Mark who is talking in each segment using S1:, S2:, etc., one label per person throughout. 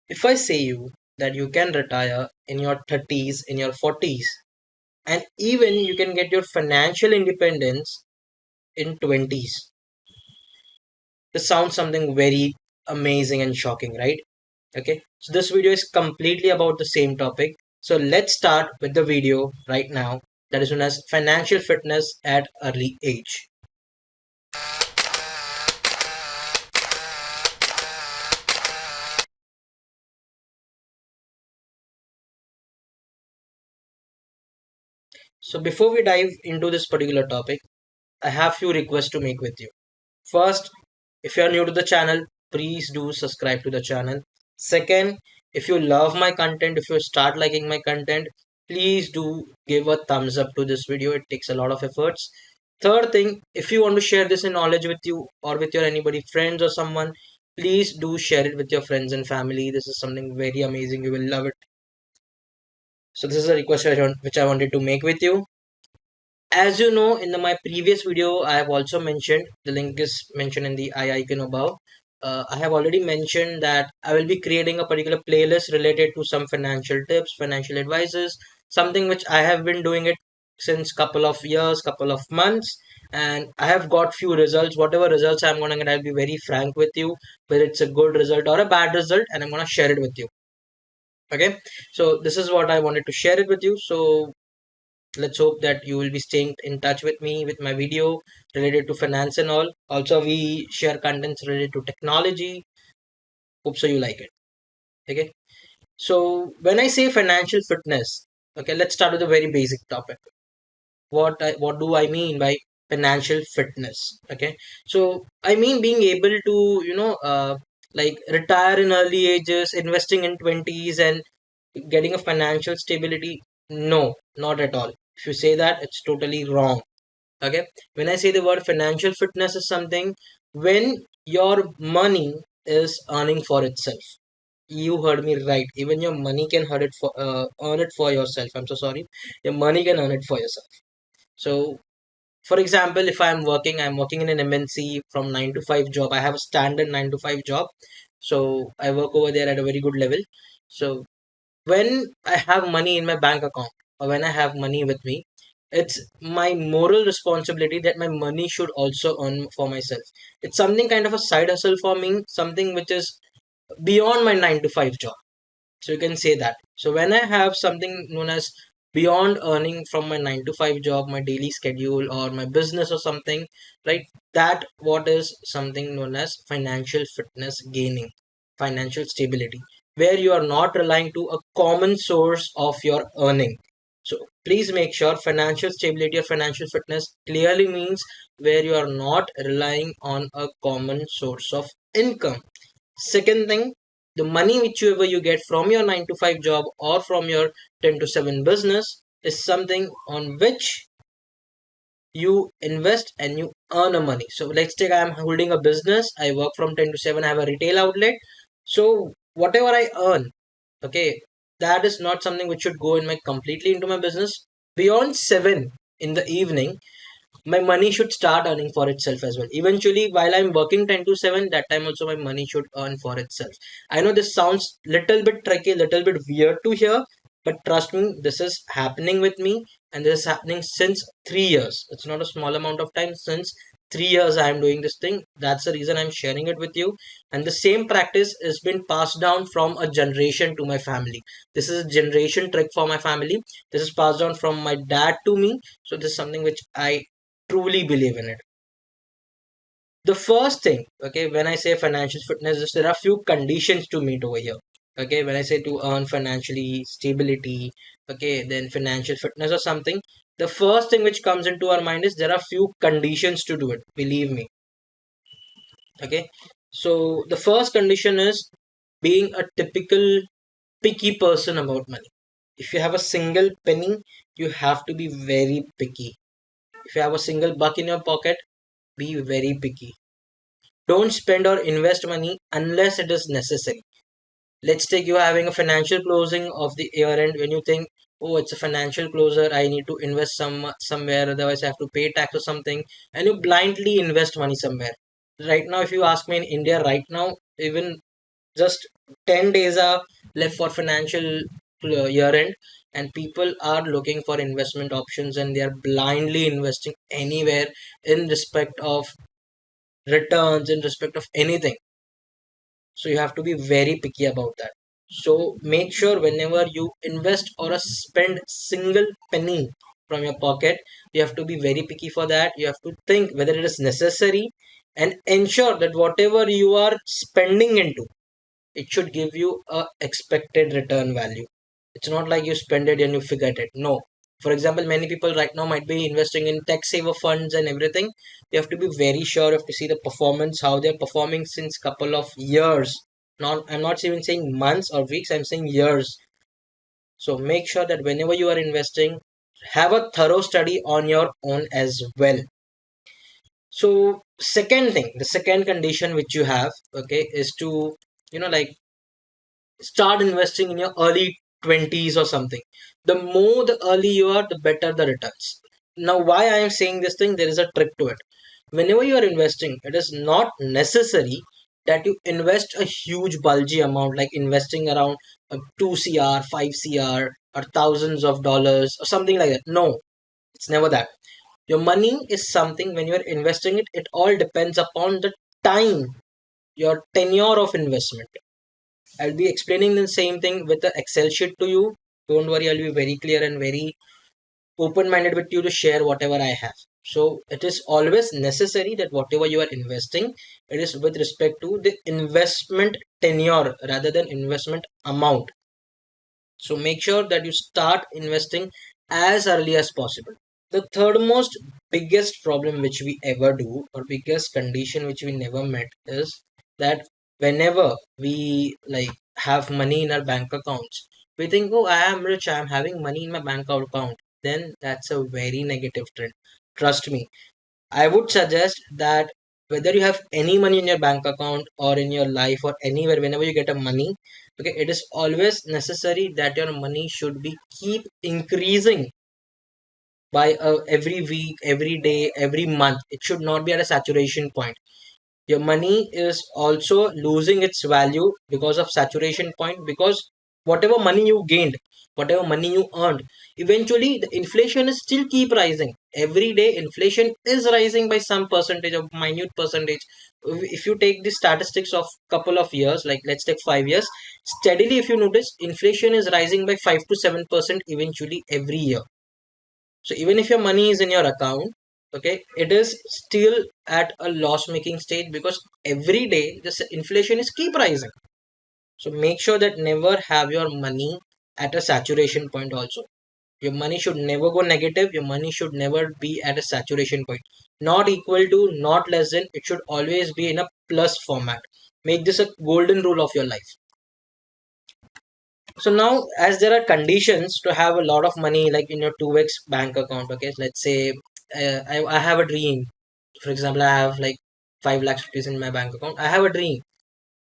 S1: If I say you that you can retire in your 30s, in your 40s, and even you can get your financial independence in 20s, this sounds something very amazing and shocking, right? Okay, so this video is completely about the same topic. So let's start with the video right now, that is known as financial fitness at early age. So before we dive into this particular topic, I have few requests to make with you. First, if you are new to the channel, please do subscribe to the channel. Second, if you love my content, if you start liking my content, please do give a thumbs up to this video. It takes a lot of efforts. Third thing, if you want to share this in knowledge with you or with your anybody friends or someone, please do share it with your friends and family. This is something very amazing. You will love it. So this is a request which I wanted to make with you. As you know, in my previous video, I have also mentioned, the link is mentioned in the icon above. I have already mentioned that I will be creating a particular playlist related to some financial tips, financial advices, something which I have been doing it since couple of years, couple of months, and I have got few results. Whatever results I'm gonna get, I'll be very frank with you, whether it's a good result or a bad result, and I'm gonna share it with you. Okay, so this is what I wanted to share it with you. So let's hope that you will be staying in touch with me with my video related to finance and all. Also, we share contents related to technology. Hope so you like it. Okay, so when I say financial fitness, okay, let's start with a very basic topic. What do I mean by financial fitness? Okay, so I mean being able to like retire in early ages, investing in 20s, and getting a financial stability. No, not at all. If you say that, it's totally wrong. Okay, when I say the word financial fitness is something when your money is earning for itself. You heard me right. Even your money can earn it for yourself. I'm so sorry. Your money can earn it for yourself. So for example, if I'm working in an MNC from 9 to 5 job. I have a standard 9 to 5 job. So I work over there at a very good level. So when I have money in my bank account or when I have money with me, it's my moral responsibility that my money should also earn for myself. It's something kind of a side hustle for me, something which is beyond my 9 to 5 job. So you can say that. So when I have something known as beyond earning from my 9 to 5 job, my daily schedule or my business or something, right? That what is something known as financial fitness gaining, financial stability, where you are not relying to a common source of your earning. So please make sure financial stability or financial fitness clearly means where you are not relying on a common source of income. Second thing, the money whichever you get from your 9 to 5 job or from your 10 to 7 business is something on which you invest and you earn a money. So let's take I'm holding a business, I work from 10 to 7, I have a retail outlet. So whatever I earn, okay, that is not something which should go in my completely into my business. Beyond 7 in the evening, my money should start earning for itself as well. Eventually, while I'm working 10 to 7, that time also my money should earn for itself. I know this sounds little bit tricky, little bit weird to hear, but trust me, this is happening with me, and this is happening since 3 years. It's not a small amount of time. Since 3 years I am doing this thing. That's the reason I'm sharing it with you. And the same practice has been passed down from a generation to my family. This is a generation trick for my family. This is passed down from my dad to me. So this is something which I truly believe in it. The first thing, okay, when I say financial fitness, is there are few conditions to meet over here. Okay, when I say to earn financially stability, okay, then financial fitness or something, the first thing which comes into our mind is there are few conditions to do it. Believe me. Okay, so the first condition is being a typical picky person about money. If you have a single penny, you have to be very picky. If you have a single buck in your pocket, be very picky. Don't spend or invest money unless it is necessary. Let's take you having a financial closing of the year end when you think, oh, it's a financial closer, I need to invest somewhere, otherwise I have to pay tax or something, and you blindly invest money somewhere. Right now, if you ask me in India right now, even just 10 days are left for financial year end, and people are looking for investment options and they are blindly investing anywhere in respect of returns, in respect of anything. So you have to be very picky about that. So make sure whenever you invest or spend single penny from your pocket, you have to be very picky for that. You have to think whether it is necessary, and ensure that whatever you are spending into, it should give you a expected return value. It's not like you spend it and you forget it. No. For example, many people right now might be investing in tech saver funds and everything. You have to be very sure. You have to see the performance, how they're performing since couple of years. Not, I'm not even saying months or weeks, I'm saying years. So make sure that whenever you are investing, have a thorough study on your own as well. So second thing, the second condition which you have, okay, is to, like, start investing in your early 20s or something. The more the early you are, the better the returns. Now, why I am saying this thing, there is a trick to it. Whenever you are investing, it is not necessary that you invest a huge bulgy amount, like investing around 2 cr 5 cr or thousands of dollars or something like that. No, it's never that. Your money is something, when you are investing it, it all depends upon the time, your tenure of investment. I'll be explaining the same thing with the Excel sheet to you. Don't worry, I'll be very clear and very open minded with you to share whatever I have. So, it is always necessary that whatever you are investing, it is with respect to the investment tenure rather than investment amount. So, make sure that you start investing as early as possible. The third most biggest problem which we ever do, or biggest condition which we never met, is that whenever we like have money in our bank accounts, we think, oh, I am rich, I am having money in my bank account. Then that's a very negative trend. Trust me. I would suggest that whether you have any money in your bank account or in your life or anywhere, whenever you get a money, okay, it is always necessary that your money should be keep increasing by every week, every day, every month. It should not be at a saturation point. Your money is also losing its value because of saturation point, because whatever money you gained, whatever money you earned, eventually the inflation is still keep rising. Every day inflation is rising by some percentage of minute percentage. If you take the statistics of couple of years, like let's take 5 years, steadily if you notice, inflation is rising by 5 to 7% eventually every year. So even if your money is in your account, okay, it is still at a loss making stage, because every day this inflation is keep rising. So make sure that never have your money at a saturation point also. Your money should never go negative. Your money should never be at a saturation point. Not equal to, not less than. It should always be in a plus format. Make this a golden rule of your life. So now, as there are conditions to have a lot of money, like in your 2x bank account, okay, so let's say I have a dream. For example, I have like 5 lakhs rupees in my bank account. I have a dream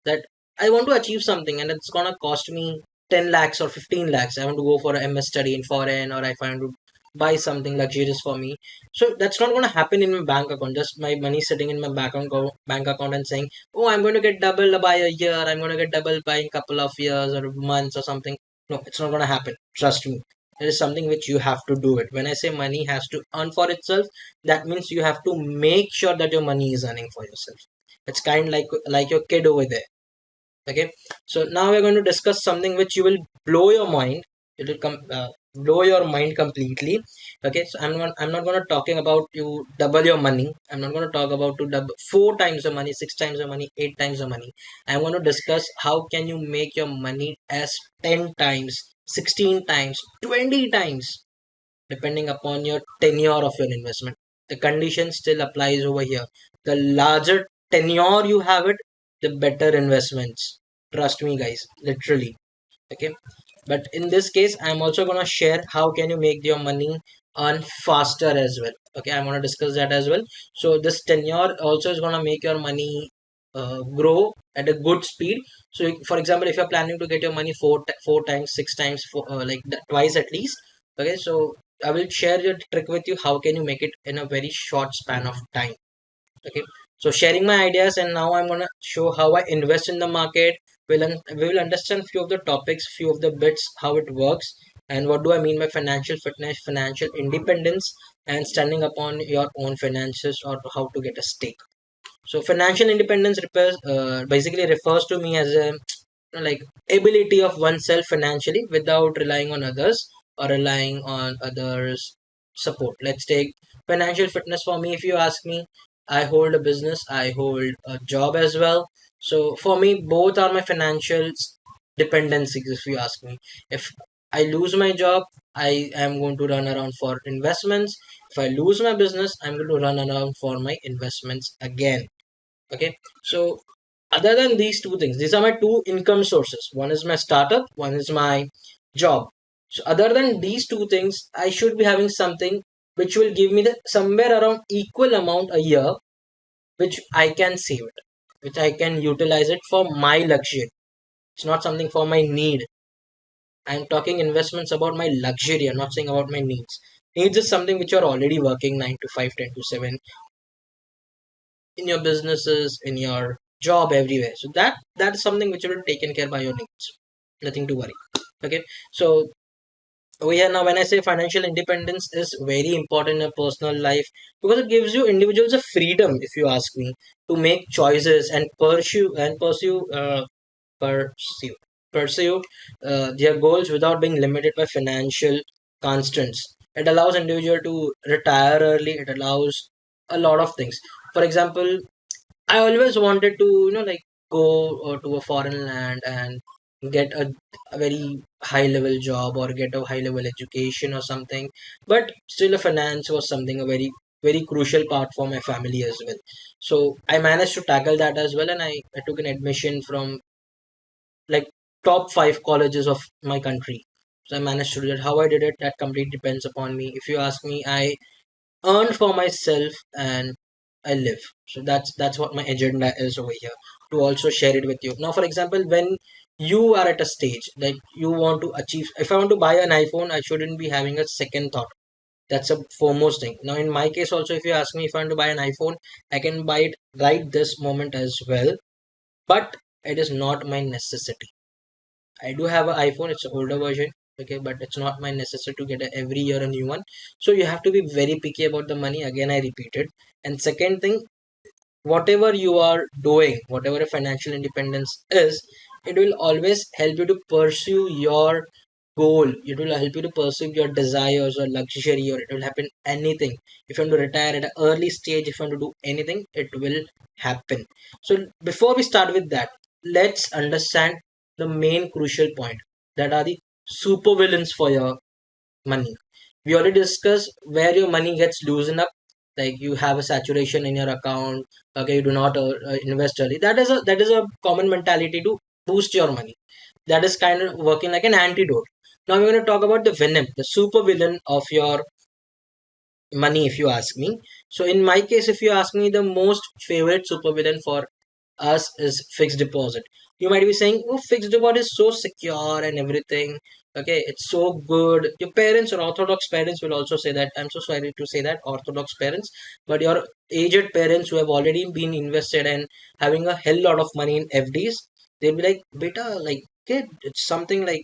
S1: that I want to achieve something and it's gonna cost me 10 lakhs or 15 lakhs. I want to go for a MS study in foreign, or I want to buy something luxurious for me. So that's not gonna happen in my bank account. Just my money sitting in my bank account and saying, oh, I'm going to get double by a year. I'm going to get double by a couple of years or months or something. No, it's not gonna happen. Trust me. It is something which you have to do it. When I say money has to earn for itself, that means you have to make sure that your money is earning for yourself. It's kind like your kid over there. Okay, so now we're going to discuss something which you will blow your mind. It will come blow your mind completely. Okay, so I'm not going to talking about you double your money. I'm not going to talk about to double 4 times the money, 6 times the money, 8 times the money. I'm going to discuss how can you make your money as 10 times, 16 times, 20 times, depending upon your tenure of your investment. The condition still applies over here. The larger tenure you have it, the better investments. Trust me, guys, literally. Okay, but in this case, I'm also gonna share how can you make your money earn faster as well. Okay, I'm gonna discuss that as well. So this tenure also is gonna make your money grow at a good speed. So, for example, if you're planning to get your money four times, 6 times, twice at least. Okay, so I will share your trick with you. How can you make it in a very short span of time? Okay, So sharing my ideas, and now I'm gonna show how I invest in the market. We will understand few of the topics, few of the bits, how it works, and what do I mean by financial fitness, financial independence, and standing upon your own finances, or how to get a stake. So financial independence basically refers to me as a like ability of oneself financially without relying on others or relying on others support. Let's take financial fitness. For me, if you ask me, I hold a business, I hold a job as well. So for me, both are my financial dependencies. If you ask me, if I lose my job, I am going to run around for investments. If I lose my business, I'm going to run around for my investments again. Okay, so other than these two things, these are my two income sources. One is my startup, one is my job. So other than these two things, I should be having something which will give me the somewhere around equal amount a year, which I can save it, which I can utilize it for my luxury. It's not something for my need. I'm talking investments about my luxury. I'm not saying about my needs. Needs is something which you're already working 9 to 5, 10 to 7 in your businesses, in your job, everywhere. So that is something which will be taken care by your needs. Nothing to worry. Okay. So over here now, when I say financial independence is very important in a personal life, because it gives you individuals a freedom, if you ask me, to make choices and pursue pursue their goals without being limited by financial constraints. It allows individual to retire early. It allows a lot of things. For example, I always wanted to, like go to a foreign land and get a very high level job or get a high level education or something. But still, a finance was something a very crucial part for my family as well. So I managed to tackle that as well, and I took an admission from like top 5 colleges of my country. So I managed to do that. How I did it, that completely depends upon me. If you ask me, I earn for myself and I live. So that's what my agenda is over here, to also share it with you. Now, for example, when you are at a stage that you want to achieve, if I want to buy an iPhone, I shouldn't be having a second thought. That's a foremost thing. Now, in my case, also, if you ask me if I want to buy an iPhone, I can buy it right this moment as well. But it is not my necessity. I do have an iPhone, it's an older version, okay, but it's not my necessity to get every year a new one. So you have to be very picky about the money. Again, I repeat it. And second thing, whatever you are doing, whatever a financial independence is, it will always help you to pursue your goal. It will help you to pursue your desires or luxury, or it will happen anything. If you want to retire at an early stage, if you want to do anything, it will happen. So before we start with that, let's understand the main crucial point, that are the super villains for your money. We already discussed where your money gets loosened up, like you have a saturation in your account. Okay, you do not invest early. That is a common mentality to boost your money. That is kind of working like an antidote. Now we're going to talk about the venom, the super villain of your money, if you ask me. So in my case, if you ask me, the most favorite supervillain for us is fixed deposit. You might be saying, oh, fixed deposit is so secure and everything. Okay, it's so good. Your parents or orthodox parents will also say that. I'm so sorry to say that, orthodox parents, but your aged parents who have already been invested and having a hell lot of money in FDs, they'll be like, beta, like, kid, it's something like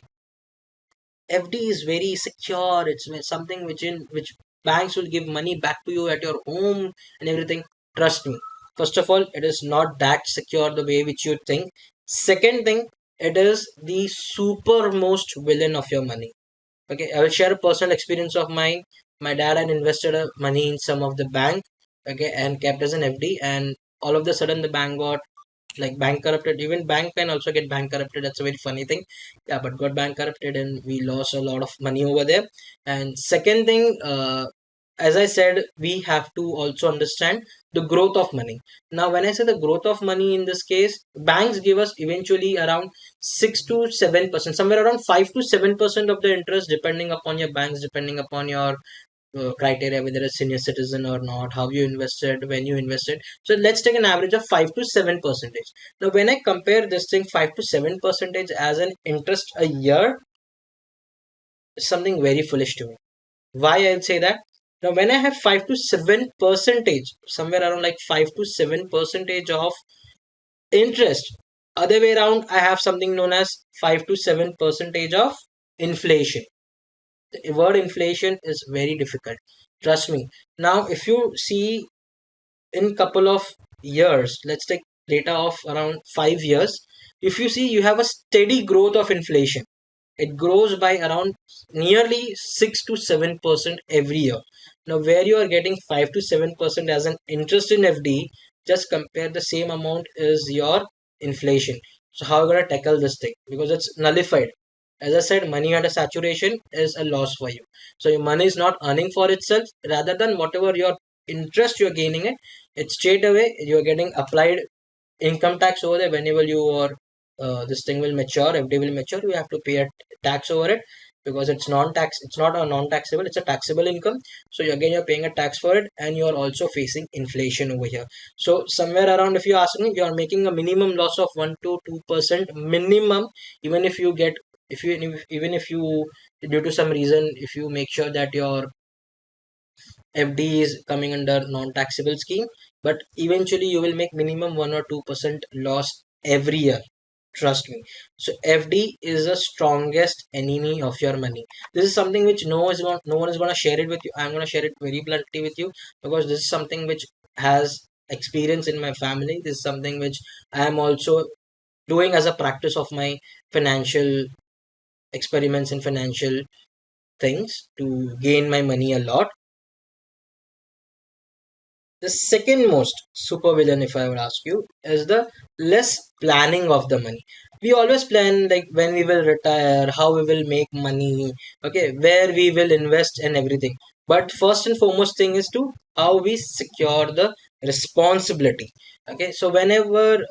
S1: FD is very secure. It's something which banks will give money back to you at your home and everything. Trust me. First of all, it is not that secure the way which you think. Second thing, it is the supermost villain of your money. Okay, I will share a personal experience of mine. My dad had invested money in some of the bank, okay, and kept as an FD, and all of the sudden the bank got like bank corrupted. Even bank can also get bank corrupted. That's a very funny thing. Yeah, but got bank corrupted and we lost a lot of money over there. And second thing, as I said, we have to also understand the growth of money. Now when I say the growth of money, in this case, banks give us eventually around 6 to 7%, somewhere around 5 to 7% of the interest, depending upon your banks, depending upon your criteria, whether it's senior citizen or not, how you invested, when you invested. So let's take an average of 5 to 7 percentage. Now when I compare this thing, 5 to 7 percentage as an interest a year, is something very foolish to me. Why I'll say that? Now when I have 5 to 7 percentage, somewhere around like 5 to 7 percentage of interest, other way around I have something known as 5 to 7 percentage of inflation. The word inflation is very difficult, trust me. Now if you see in couple of years, let's take data of around 5 years, if you see you have a steady growth of inflation. It grows by around nearly 6 to 7% every year. Now where you are getting 5 to 7% as an interest in FD, just compare the same amount as your inflation. So how are you going to tackle this thing, because it's nullified. As I said, money under saturation is a loss for you. So your money is not earning for itself, rather than whatever your interest you're gaining it, it's straight away you're getting applied income tax over there. Whenever you are this thing will mature, FD will mature, you have to pay a tax over it, because it's non-tax, it's not a non-taxable, it's a taxable income. So again you're paying a tax for it, and you're also facing inflation over here. So somewhere around, if you ask me, you're making a minimum loss of 1 to 2% minimum. Even if you get, if you even if you, due to some reason, if you make sure that your FD is coming under non-taxable scheme, but eventually you will make minimum 1 or 2% loss every year. Trust me. So FD is the strongest enemy of your money. This is something which no one is going to share it with you. I'm going to share it very bluntly with you, because this is something which has experience in my family. This is something which I am also doing as a practice of my financial experiments and financial things to gain my money a lot. The second most supervillain, if I would ask you, is the less planning of the money. We always plan like when we will retire, how we will make money, okay, where we will invest and everything. But first and foremost thing is to how we secure the responsibility. Okay, so whenever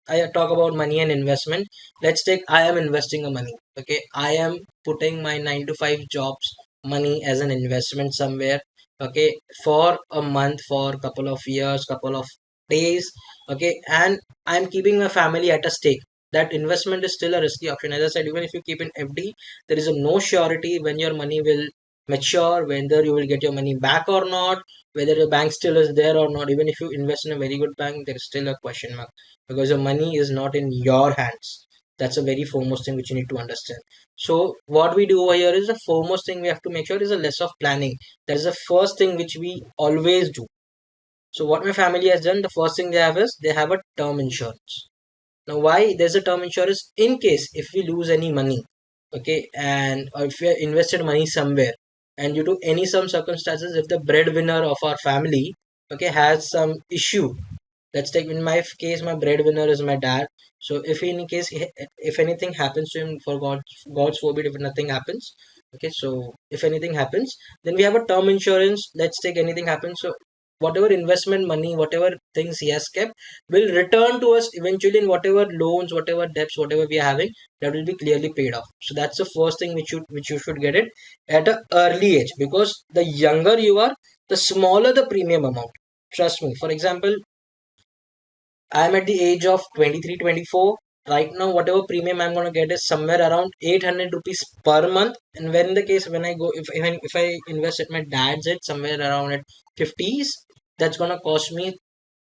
S1: I talk about money and investment, let's take I am investing a money. Okay, I am putting my 9 to 5 jobs money as an investment somewhere. Okay, for a month, for a couple of years, couple of days. Okay, and I'm keeping my family at a stake. That investment is still a risky option. As I said, even if you keep in FD, there is a no surety when your money will mature, whether you will get your money back or not, whether the bank still is there or not. Even if you invest in a very good bank, there is still a question mark, because your money is not in your hands. That's a very foremost thing which you need to understand. So what we do over here is the foremost thing we have to make sure is a less of planning. That is the first thing which we always do. So what my family has done, the first thing they have is they have a term insurance. Now why there's a term insurance? In case if we lose any money, okay, and or if we have invested money somewhere, and due to any some circumstances, if the breadwinner of our family, okay, has some issue. Let's take in my case, my breadwinner is my dad. So if in case if anything happens to him, for God's forbid, if nothing happens, okay, so if anything happens, then we have a term insurance. Let's take anything happens, so whatever investment money, whatever things he has kept, will return to us eventually in whatever loans, whatever debts, whatever we are having, that will be clearly paid off. So that's the first thing which you should get it at an early age, because the younger you are, the smaller the premium amount. Trust me. For example, I'm at the age of 23, 24. Right now, whatever premium I'm going to get is somewhere around 800 rupees per month. And when the case, when I go, if I invest at my dad's age, somewhere around at 50s, that's going to cost me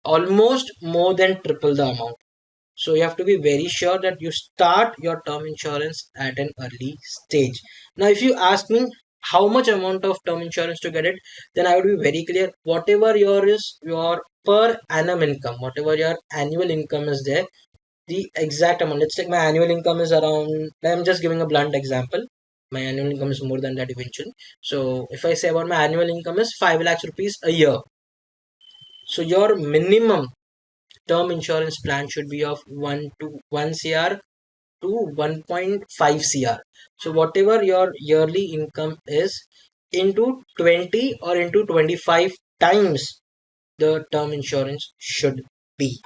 S1: almost more than triple the amount. So you have to be very sure that you start your term insurance at an early stage. Now, if you ask me how much amount of term insurance to get it, then I would be very clear. Whatever your per annum income, whatever your annual income is there, the exact amount. Let's take my annual income is around. I'm just giving a blunt example. My annual income is more than that eventually. So if I say about my annual income is 5 lakhs rupees a year. So your minimum term insurance plan should be of 1 to 1 cr to 1.5 cr. So whatever your yearly income is, into 20 or into 25 times the term insurance should be.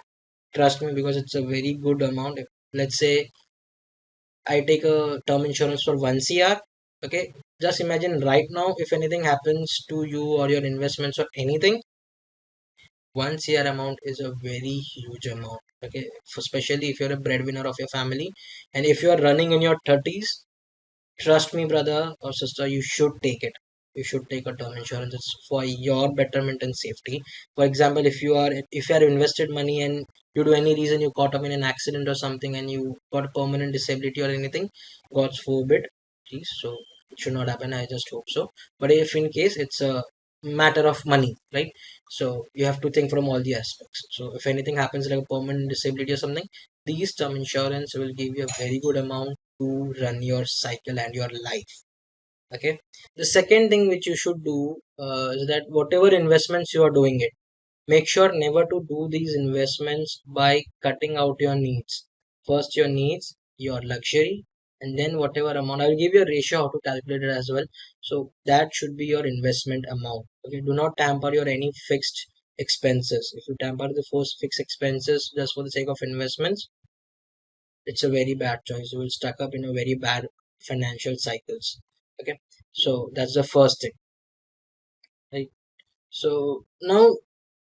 S1: Trust me, because it's a very good amount. If, let's say I take a term insurance for 1 cr, okay, just imagine right now if anything happens to you or your investments or anything, 1 cr amount is a very huge amount. Okay, especially if you're a breadwinner of your family, and if you are running in your 30s, trust me, brother or sister, you should take it. you should take a term insurance. It's for your betterment and safety. For example, if you are invested money and due to any reason you caught up in an accident or something and you got a permanent disability or anything, God forbid, please. So it should not happen. I just hope so. But if in case it's a matter of money, right? So you have to think from all the aspects. So if anything happens like a permanent disability or something, these term insurance will give you a very good amount to run your cycle and your life. Okay. The second thing which you should do is that whatever investments you are doing it, make sure never to do these investments by cutting out your needs. First your needs, your luxury, and then whatever amount. I will give you a ratio how to calculate it as well. So that should be your investment amount. Okay. Do not tamper your any fixed expenses. If you tamper the first fixed expenses just for the sake of investments, it's a very bad choice. You will stuck up in a very bad financial cycles. Okay. So that's the first thing. Right. So now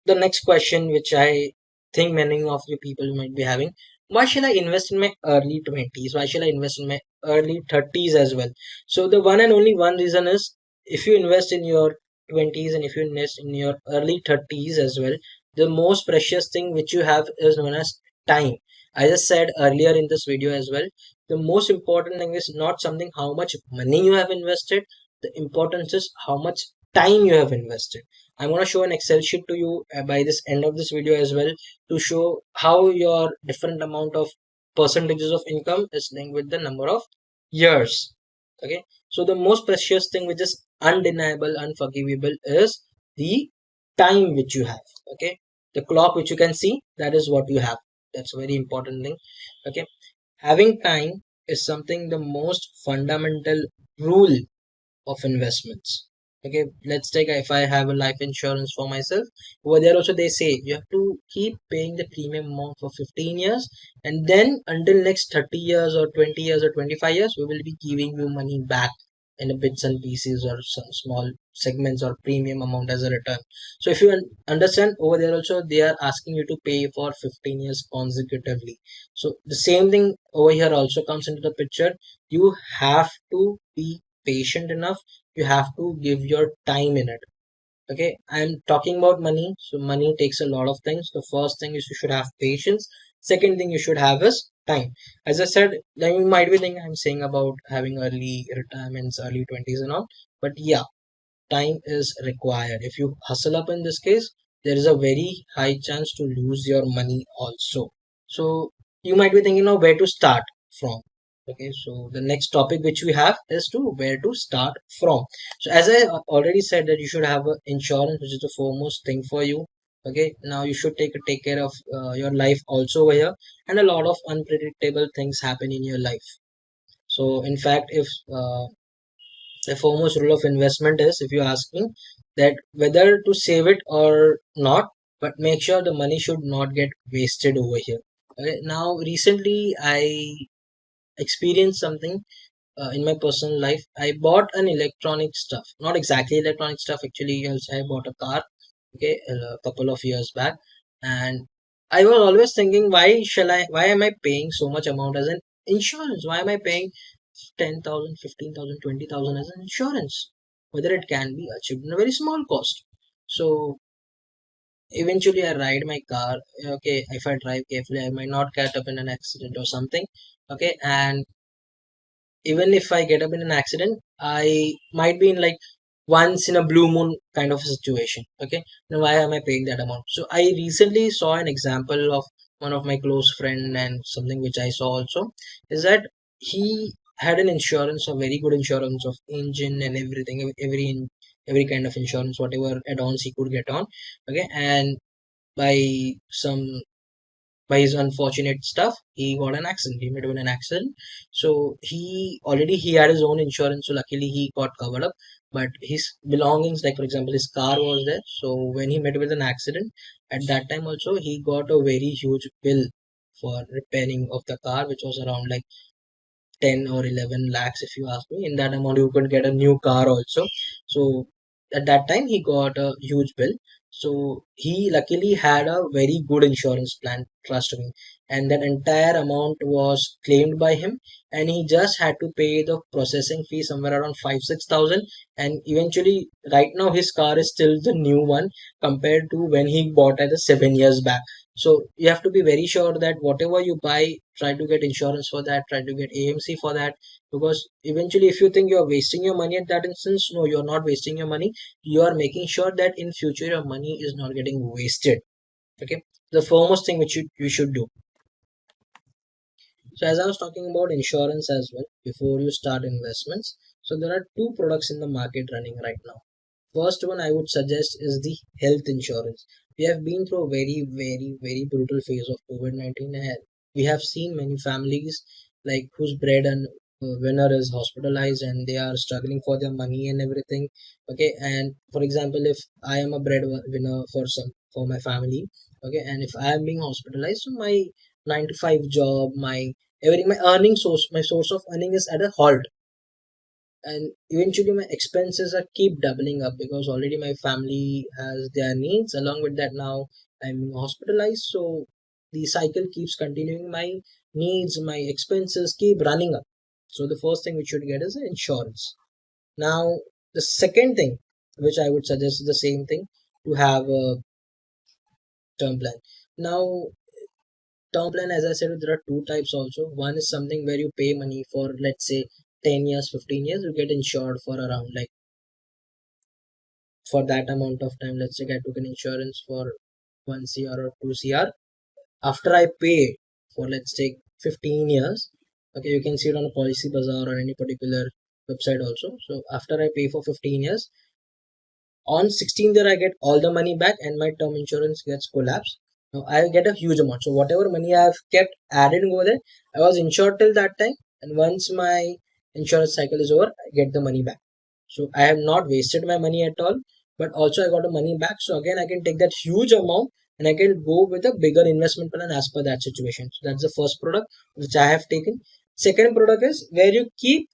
S1: the next question which I think many of you people might be having, why should I invest in my early 20s? Why should I invest in my early 30s as well? So the one and only one reason is, if you invest in your 20s and if you invest in your early 30s as well, the most precious thing which you have is known as time. I just said earlier in this video as well, the most important thing is not something how much money you have invested, the importance is how much time you have invested. I'm going to show an Excel sheet to you by this end of this video as well, to show how your different amount of percentages of income is linked with the number of years. Okay. So the most precious thing which is undeniable, unforgivable is the time which you have. Okay. The clock which you can see, that is what you have. That's a very important thing. Okay. Having time is something the most fundamental rule of investments. Okay, let's take, if I have a life insurance for myself, over there also they say you have to keep paying the premium amount for 15 years, and then until next 30 years or 20 years or 25 years we will be giving you money back in a bits and pieces or some small segments or premium amount as a return. So if you understand, over there also they are asking you to pay for 15 years consecutively. So the same thing over here also comes into the picture. You have to be patient enough, you have to give your time in it. Okay, I'm talking about money, so money takes a lot of things. The first thing is you should have patience, second thing you should have is time. As I said, then you might be thinking I'm saying about having early retirements, early 20s and all, but yeah, time is required. If you hustle up in this case, there is a very high chance to lose your money also. So you might be thinking of where to start from. Okay, so the next topic which we have is to where to start from. So as I already said that you should have a insurance, which is the foremost thing for you. Okay, now you should take care of your life also over here, and a lot of unpredictable things happen in your life. So in fact, if the foremost rule of investment is, if you ask me, that whether to save it or not, but make sure the money should not get wasted over here. Okay, now recently I experienced something in my personal life. I bought an electronic stuff, not exactly electronic stuff. Actually, I bought a car. Okay, a couple of years back, and I was always thinking, why am I paying so much amount as an insurance? Why am I paying 10,000, 15,000, 20,000 as an insurance? Whether it can be achieved in a very small cost. So eventually, I ride my car. Okay, if I drive carefully, I might not get up in an accident or something. Okay, and even if I get up in an accident, I might be in like once in a blue moon kind of a situation. Okay, now why am I paying that amount? So I recently saw an example of one of my close friend, and something which I saw also is that he had an insurance, a very good insurance of engine and everything, every kind of insurance, whatever add-ons he could get on. Okay, and by some by his unfortunate stuff, he got an accident, he met with an accident. So he had his own insurance, so luckily he got covered up. But his belongings, like for example his car was there, so when he met with an accident, at that time also he got a very huge bill for repairing of the car, which was around like 10 or 11 lakhs. If you ask me, in that amount you could get a new car also. So at that time he got a huge bill. So he luckily had a very good insurance plan, trust me, and that entire amount was claimed by him, and he just had to pay the processing fee somewhere around 5-6 thousand, and eventually, right now his car is still the new one compared to when he bought it 7 years back. So you have to be very sure that whatever you buy, try to get insurance for that, try to get AMC for that, because eventually, if you think you're wasting your money at that instance, no, you're not wasting your money. You are making sure that in future your money is not getting wasted. Okay, the foremost thing which you should do. So as I was talking about insurance as well, before you start investments, so there are two products in the market running right now. First one I would suggest is the health insurance. We have been through a very brutal phase of COVID-19, and we have seen many families like whose bread and winner is hospitalized and they are struggling for their money and everything. Okay, and for example, if I am a breadwinner for my family, okay, and if I am being hospitalized, so my 9 to 5 job, my earning source, my source of earning is at a halt, and eventually my expenses are keep doubling up because already my family has their needs. Along with that, now I'm hospitalized, so the cycle keeps continuing. My needs, my expenses keep running up. So the first thing we should get is insurance. Now the second thing which I would suggest is the same thing, to have a term plan. Now term plan, as I said, there are two types also. One is something where you pay money for, let's say, 10 years, 15 years, you get insured for around like, for that amount of time. Let's say I took an insurance for 1 CR or 2 CR. After I pay for, let's say, 15 years, okay, you can see it on a Policy Bazaar or any particular website also. So after I pay for 15 years, on 16th year I get all the money back and my term insurance gets collapsed. Now I get a huge amount, so whatever money I have kept added over there, I was insured till that time, and once my insurance cycle is over, I get the money back. So I have not wasted my money at all, but also I got the money back. So again, I can take that huge amount and I can go with a bigger investment plan as per that situation. So that's the first product which I have taken. Second product is where you keep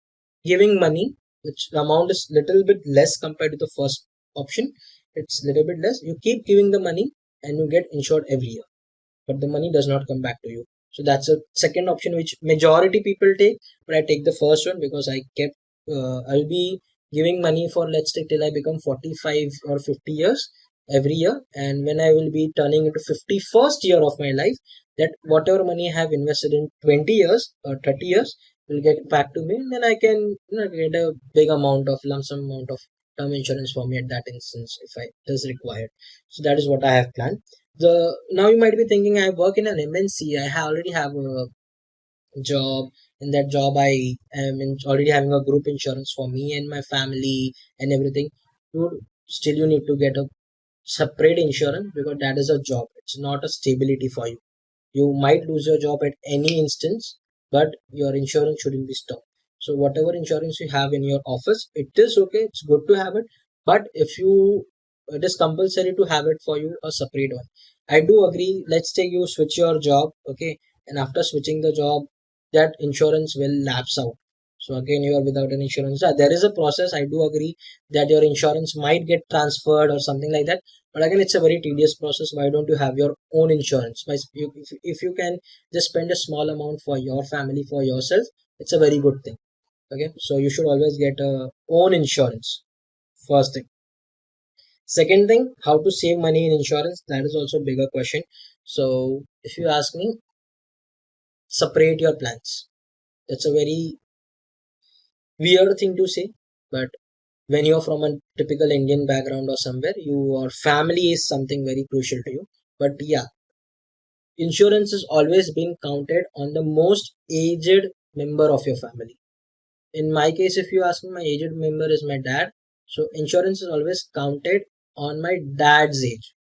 S1: giving money, which the amount is little bit less compared to the first option. It's little bit less. You keep giving the money and you get insured every year, but the money does not come back to you. So that's a second option which majority people take, but I take the first one because I kept I'll be giving money for, let's say, till I become 45 or 50 years every year, and when I will be turning into 51st year of my life, that whatever money I have invested in 20 years or 30 years will get back to me, and then I can, get a big amount of lump sum amount of term insurance for me at that instance if I is required. So that is what I have planned. The Now you might be thinking, I work in an MNC, already have a job. In that job, I am already having a group insurance for me and my family and everything. Dude, still you need to get a separate insurance because that is a job. It's not a stability for you. You might lose your job at any instance, but your insurance shouldn't be stopped. So whatever insurance you have in your office, it is okay. It's good to have it, but if you, it is compulsory to have it for you a separate one. I do agree. Let's say you switch your job, okay, and after switching the job, that insurance will lapse out. So again, you are without an insurance. There is a process. I do agree that your insurance might get transferred or something like that, but again, it's a very tedious process. Why don't you have your own insurance? If you can just spend a small amount for your family, for yourself, it's a very good thing. Okay, so you should always get a own insurance. First thing. Second thing, how to save money in insurance. That is also a bigger question. So if you ask me, separate your plans. That's a very weird thing to say, but when you're from a typical Indian background or somewhere, your family is something very crucial to you. But yeah, insurance has always been counted on the most aged member of your family. In my case, if you ask me, my aged member is my dad. So insurance is always counted on my dad's age.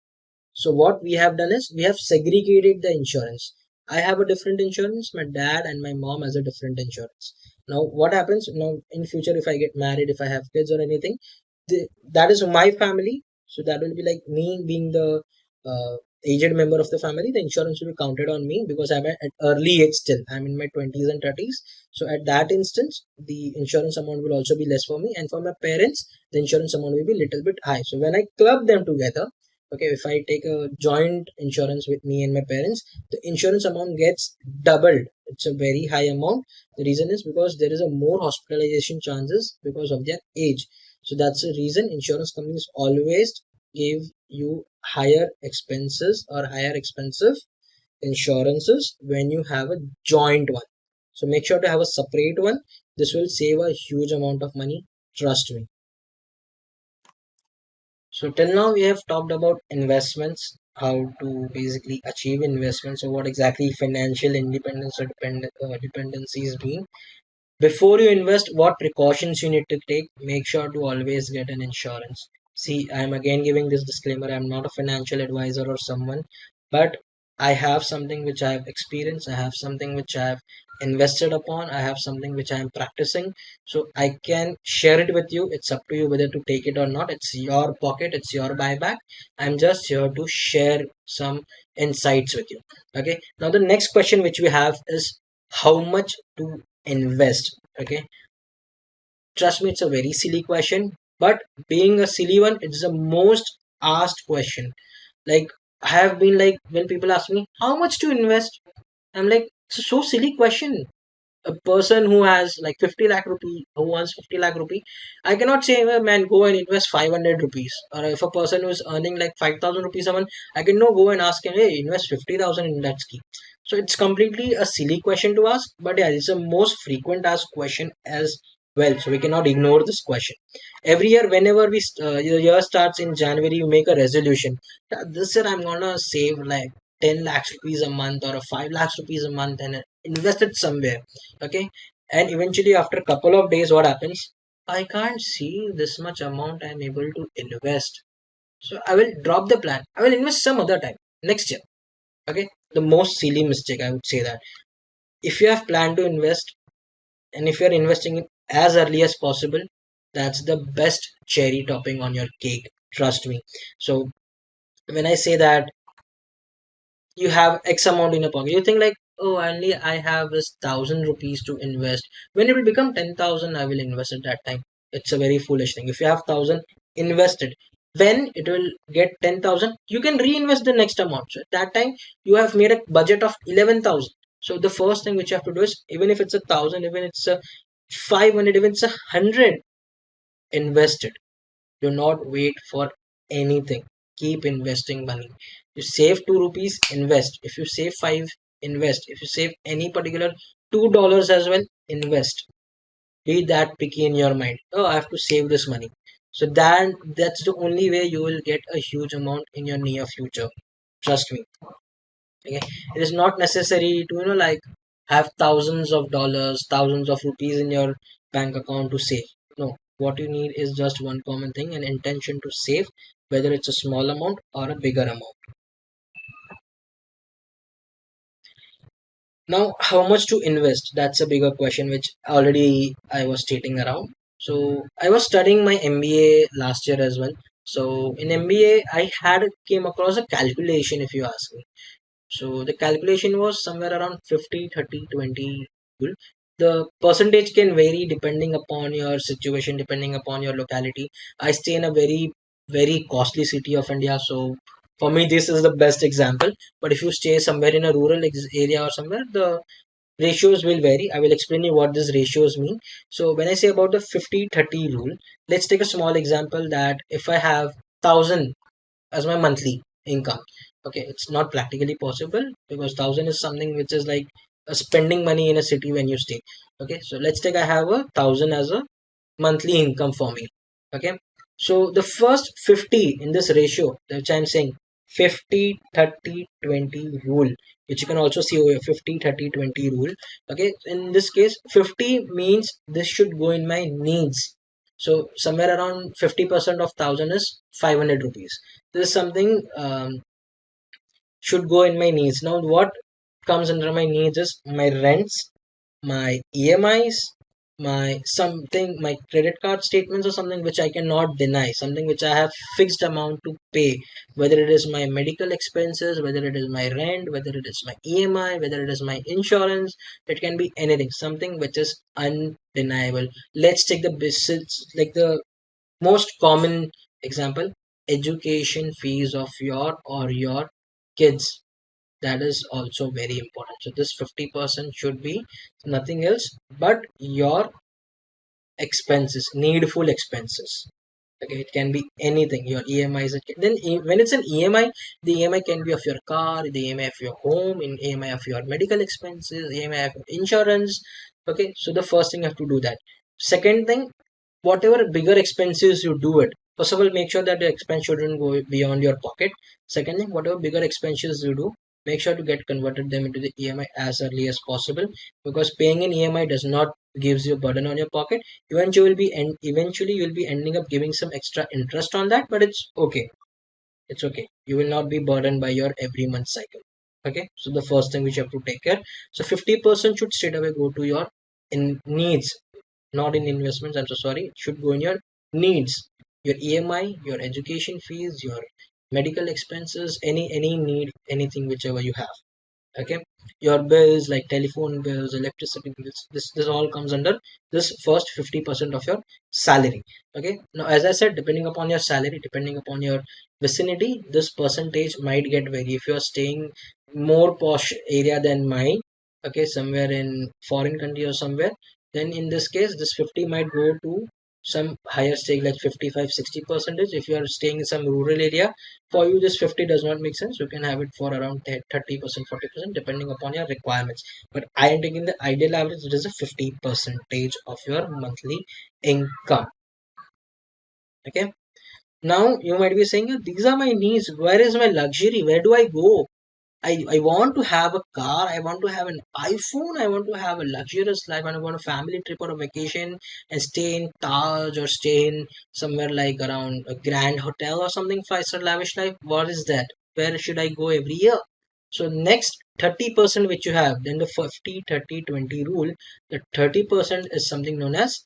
S1: So what we have done is we have segregated the insurance. I have a different insurance, my dad and my mom has a different insurance. Now what happens now in future, if I get married, if I have kids or anything, that is my family. So that will be like me being the uh, aged member of the family. The insurance will be counted on me because I'm at early age still. I'm in my 20s and 30s. So at that instance, the insurance amount will also be less for me. And for my parents, the insurance amount will be little bit high. So when I club them together, Okay, if I take a joint insurance with me and my parents, the insurance amount gets doubled. It's a very high amount. The reason is because there is a more hospitalization chances because of their age. So that's the reason insurance companies always give you higher expenses or higher expensive insurances when you have a joint one. So make sure to have a separate one. This will save a huge amount of money. Trust me. So till now we have talked about investments, how to basically achieve investments, or what exactly financial independence or dependencies mean. Before you invest, what precautions you need to take? Make sure to always get an insurance. See, I'm again giving this disclaimer. I'm not a financial advisor or someone, but I have something which I have experienced. I have something which I have invested upon. I have something which I am practicing. So I can share it with you. It's up to you whether to take it or not. It's your pocket. It's your buyback. I'm just here to share some insights with you. Okay. Now the next question which we have is how much to invest. Okay, trust me, it's a very silly question, but being a silly one, it's the most asked question. Like, I have been like, when people ask me how much to invest, I'm like, it's a so silly question. A person who has like 50 lakh rupee, who wants 50 lakh rupee, I cannot say, "Well, man, go and invest 500 rupees." Or if a person who is earning like 5,000 rupees a month, I can no go and ask him, hey, invest 50,000 in that scheme. So it's completely a silly question to ask, but yeah, it's the most frequent asked question as well. So we cannot ignore this question. Every year, whenever the year starts in January, you make a resolution. Yeah, this year I'm gonna save like 10 lakhs rupees a month or a 5 lakhs rupees a month and invest it somewhere. Okay, and eventually after a couple of days what happens, I can't see this much amount I'm able to invest, so I will drop the plan. I will invest some other time next year. Okay, the most silly mistake, I would say that if you have planned to invest and if you're investing it as early as possible, that's the best cherry topping on your cake. Trust me. So when I say that you have X amount in your pocket, you think like, oh, only I have this 1,000 rupees to invest. When it will become 10,000, I will invest at that time. It's a very foolish thing. If you have 1,000 invested, when it will get 10,000, you can reinvest the next amount. So at that time, you have made a budget of 11,000. So the first thing which you have to do is, even if it's 1,000, even it's a 500, even it's 100, invest it. Do not wait for anything. Keep investing money. You save 2 rupees, invest. If you save 5, invest. If you save any particular $2 as well, invest. Be that picky in your mind. Oh, I have to save this money. So that's the only way you will get a huge amount in your near future. Trust me. Okay. It is not necessary to like have thousands of dollars, thousands of rupees in your bank account to save. No, what you need is just one common thing, an intention to save, whether it's a small amount or a bigger amount. Now, how much to invest? That's a bigger question, which already I was stating around. So I was studying my MBA last year as well. So in MBA, I had came across a calculation, if you ask me. So the calculation was somewhere around 50, 30, 20 rule. The percentage can vary depending upon your situation, depending upon your locality. I stay in a very, very costly city of India. So for me, this is the best example. But if you stay somewhere in a rural area or somewhere, the ratios will vary. I will explain you what these ratios mean. So when I say about the 50-30 rule, let's take a small example that if I have 1,000 as my monthly income. Okay, it's not practically possible because 1,000 is something which is like a spending money in a city when you stay. Okay, so let's take I have a 1,000 as a monthly income for me. Okay, so the first 50 in this ratio, which I'm saying 50-30-20 rule, which you can also see over 50-30-20 rule. Okay, in this case 50 means this should go in my needs. So somewhere around 50% of 1,000 is 500 rupees. This is something should go in my needs. Now what comes under my needs is my rents, my EMIs, my credit card statements, or something which I cannot deny, something which I have fixed amount to pay, whether it is my medical expenses, whether it is my rent, whether it is my EMI, whether it is my insurance. It can be anything, something which is undeniable. Let's take the business, like the most common example, education fees of your kids. That is also very important. So this 50% should be nothing else but your expenses, needful expenses. Okay, it can be anything, your emis. Then when it's an emi, the emi can be of your car, the emi of your home, in emi of your medical expenses, emi of insurance. Okay, so the first thing you have to do that. Second thing, whatever bigger expenses you do it, first of all make sure that the expense shouldn't go beyond your pocket. Second thing, whatever bigger expenses you do, make sure to get converted them into the emi as early as possible, because paying an emi does not gives you a burden on your pocket. Eventually you'll be ending up giving some extra interest on that, but it's okay. It's okay, you will not be burdened by your every month cycle. Okay, so the first thing which you have to take care. So 50% should straight away go to your in needs, not in investments. I'm so sorry. It should go in your needs, your EMI, your education fees, your medical expenses, any need, anything whichever you have. Okay, your bills like telephone bills, electricity bills, this all comes under this first 50% of your salary. Okay, now as I said, depending upon your salary, depending upon your vicinity, this percentage might get vary. If you are staying more posh area than mine, okay, somewhere in foreign country or somewhere, then in this case this 50 might go to some higher stake like 55-60%. If you are staying in some rural area, for you this 50 does not make sense. You can have it for around 30%, 40% depending upon your requirements, but I am taking the ideal average. It is a 50 percentage of your monthly income. Okay, now you might be saying, these are my needs, where is my luxury, where do I go? I want to have a car, I want to have an iPhone, I want to have a luxurious life, and I want a family trip or a vacation and stay in Taj or stay in somewhere like around a grand hotel or something, five-star lavish life. What is that? Where should I go every year? So next 30% which you have, then the 50-30-20 rule, the 30% is something known as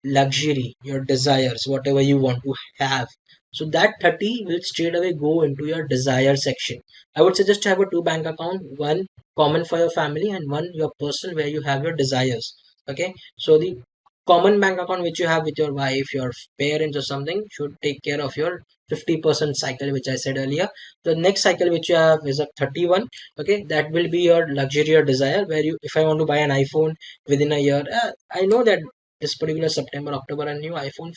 S1: luxury, your desires, whatever you want to have. So that 30 will straight away go into your desire section. I would suggest to have a two bank account, one common for your family and one your personal where you have your desires. Okay, so the common bank account which you have with your wife, your parents or something should take care of your 50% cycle which I said earlier. The next cycle which you have is a 31. Okay, that will be your luxury or desire, where you, if I want to buy an iPhone within a year, I know that this particular September, October, a new iPhone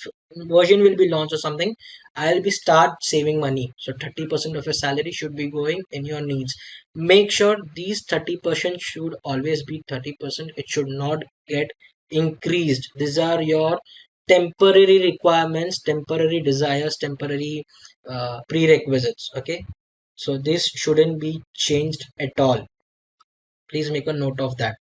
S1: version will be launched or something, I'll be start saving money. So 30% of your salary should be going in your needs. Make sure these 30% should always be 30%. It should not get increased. These are your temporary requirements, temporary desires, temporary prerequisites. Okay, so this shouldn't be changed at all. Please make a note of that.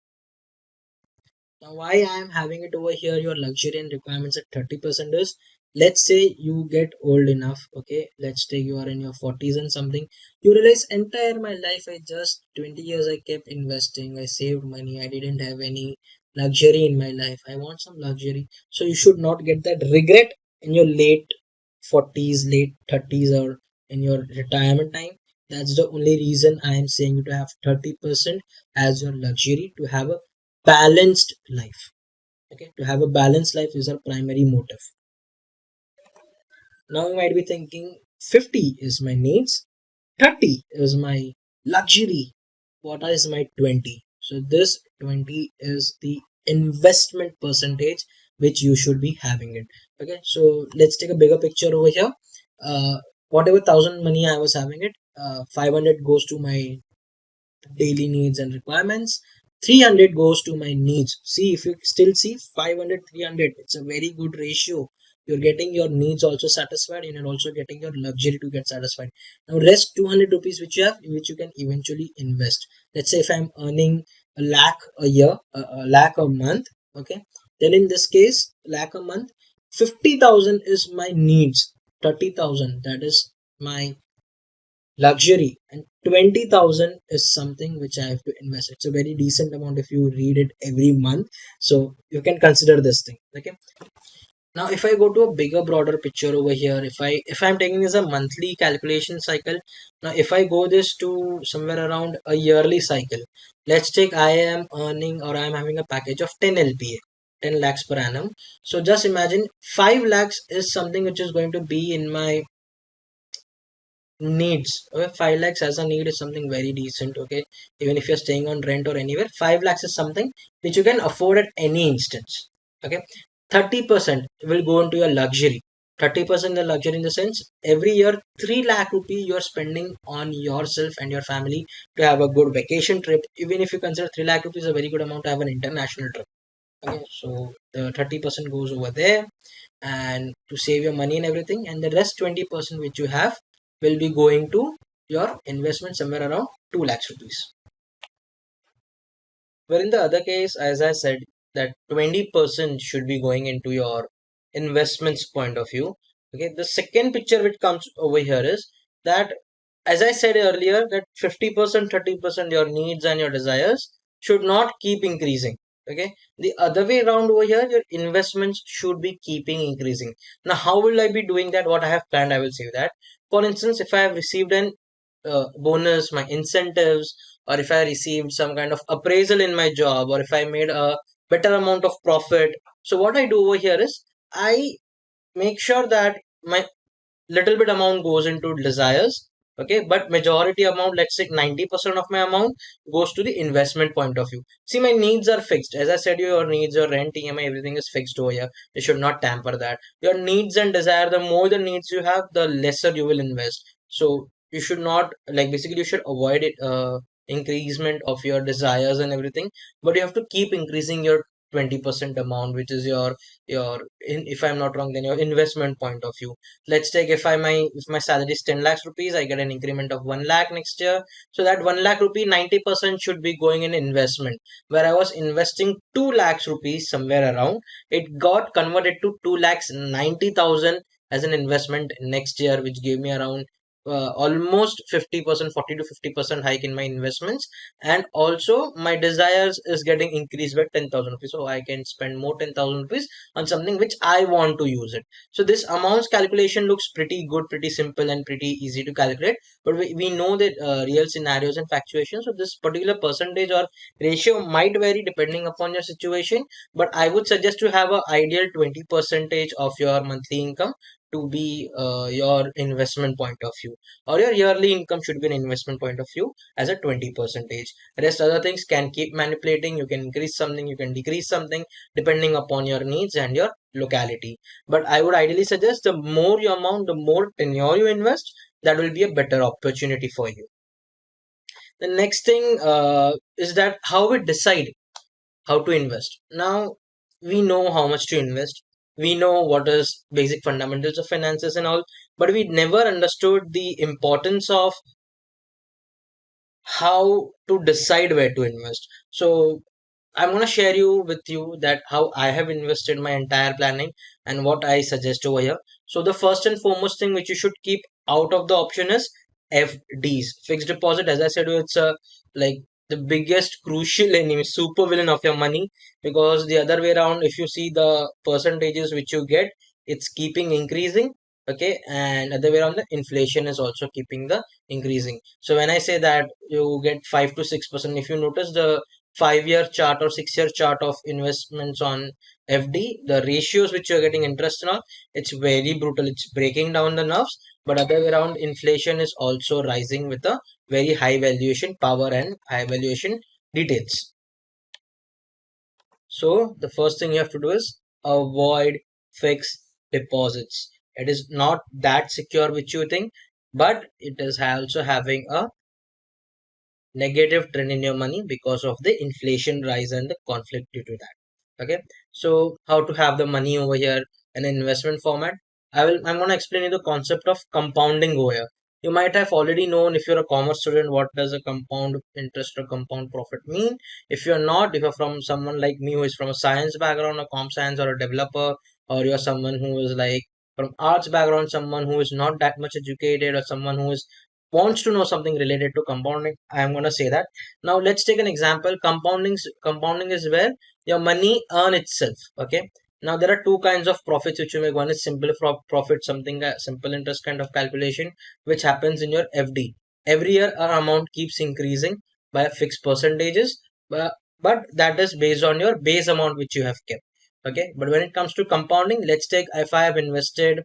S1: Now, why I am having it over here, your luxury and requirements at 30% is, let's say you get old enough, okay? Let's say you are in your 40s and something. You realize entire my life, I just 20 years I kept investing, I saved money, I didn't have any luxury in my life. I want some luxury. So you should not get that regret in your late 40s, late 30s, or in your retirement time. That's the only reason I am saying you to have 30% as your luxury, to have a balanced life. Okay, to have a balanced life is our primary motive. Now you might be thinking 50 is my needs, 30 is my luxury, what is my 20? So this 20 is the investment percentage which you should be having it. Okay, so let's take a bigger picture over here. Whatever thousand money I was having it, 500 goes to my daily needs and requirements, 300 goes to my needs. See, if you still see 500 300, it's a very good ratio. You're getting your needs also satisfied and you're also getting your luxury to get satisfied. Now rest 200 rupees which you have, which you can eventually invest. Let's say if I'm earning a lakh a year, a lakh a month, okay, then in this case lakh a month, 50,000 is my needs, 30,000 that is my luxury, and 20,000 is something which I have to invest. It's a very decent amount if you read it every month, so you can consider this thing. Okay, now if I go to a bigger broader picture over here, if I'm taking this a monthly calculation cycle, now if I go this to somewhere around a yearly cycle, let's take I am earning or I am having a package of 10 LPA, 10 lakhs per annum. So just imagine 5 lakhs is something which is going to be in my needs. Okay, 5 lakhs as a need is something very decent. Okay, even if you're staying on rent or anywhere, 5 lakhs is something which you can afford at any instance. Okay, 30% will go into your luxury. 30% the luxury in the sense every year 3 lakh rupee you're spending on yourself and your family to have a good vacation trip. Even if you consider 3 lakh rupees a very good amount to have an international trip. Okay, so the 30% goes over there and to save your money and everything, and the rest 20% which you have will be going to your investment somewhere around 2 lakhs rupees. Where in the other case, as I said, that 20% should be going into your investments point of view. Okay, the second picture which comes over here is that, as I said earlier, that 50%, 30% your needs and your desires should not keep increasing. Okay, the other way around over here, your investments should be keeping increasing. Now, how will I be doing that? What I have planned, I will say that. For instance, if I have received an bonus, my incentives, or if I received some kind of appraisal in my job, or if I made a better amount of profit. So what I do over here is I make sure that my little bit amount goes into desires. Okay, but majority amount, let's say 90% of my amount goes to the investment point of view. See, my needs are fixed. As I said, your needs, your rent, EMI, everything is fixed over here. You should not tamper that. Your needs and desire, the more the needs you have, the lesser you will invest. So you should not, like, basically you should avoid it increasement of your desires and everything, but you have to keep increasing your 20% amount, which is if I'm not wrong, then your investment point of view. Let's take, if my salary is 10 lakhs rupees, I get an increment of 1 lakh next year. So that 1 lakh rupee, 90% should be going in investment. Where I was investing 2 lakhs rupees somewhere around, it got converted to 2 lakhs 90,000 as an investment next year, which gave me around almost 50%, 40 to 50% hike in my investments. And also my desires is getting increased by 10,000 rupees, so I can spend more 10,000 rupees on something which I want to use it. So this amounts calculation looks pretty good, pretty simple, and pretty easy to calculate. But we know that real scenarios and fluctuations, so this particular percentage or ratio might vary depending upon your situation. But I would suggest to have a ideal 20 percentage of your monthly income to be your investment point of view, or your yearly income should be an investment point of view as a 20 percentage. Rest other things can keep manipulating. You can increase something, you can decrease something depending upon your needs and your locality. But I would ideally suggest the more you amount, the more tenure you invest, that will be a better opportunity for you. The next thing is that how we decide how to invest. Now, we know how much to invest. We know what is basic fundamentals of finances and all, but we never understood the importance of how to decide where to invest. So I'm going to share with you that how I have invested my entire planning and what I suggest over here. So the first and foremost thing which you should keep out of the option is FDs, fixed deposit. As I said, it's a like the biggest crucial enemy, super villain of your money, because the other way around, if you see the percentages which you get, it's keeping increasing. Okay, and other way around, the inflation is also keeping the increasing. So when I say that you get 5 to 6%, if you notice the 5 year chart or 6 year chart of investments on FD, the ratios which you're getting interest on, it's very brutal. It's breaking down the nerves. But other way around, inflation is also rising with a very high valuation power and high valuation details. So the first thing you have to do is avoid fixed deposits. It is not that secure which you think, but it is also having a negative trend in your money because of the inflation rise and the conflict due to that. Okay, so how to have the money over here in an investment format? I'm going to explain you the concept of compounding over here. You might have already known, if you're a commerce student, what does a compound interest or compound profit mean. If you're not, if you're from someone like me who is from a science background, a comp science, or a developer, or you're someone who is like from arts background, someone who is not that much educated, or someone who is wants to know something related to compounding, I am going to say that. Now let's take an example. Compounding is where your money earn itself. Okay, now there are two kinds of profits which you make. One is simple profit, something simple interest kind of calculation, which happens in your FD. Every year our amount keeps increasing by fixed percentages, but that is based on your base amount which you have kept. Okay, but when it comes to compounding, let's take, if I have invested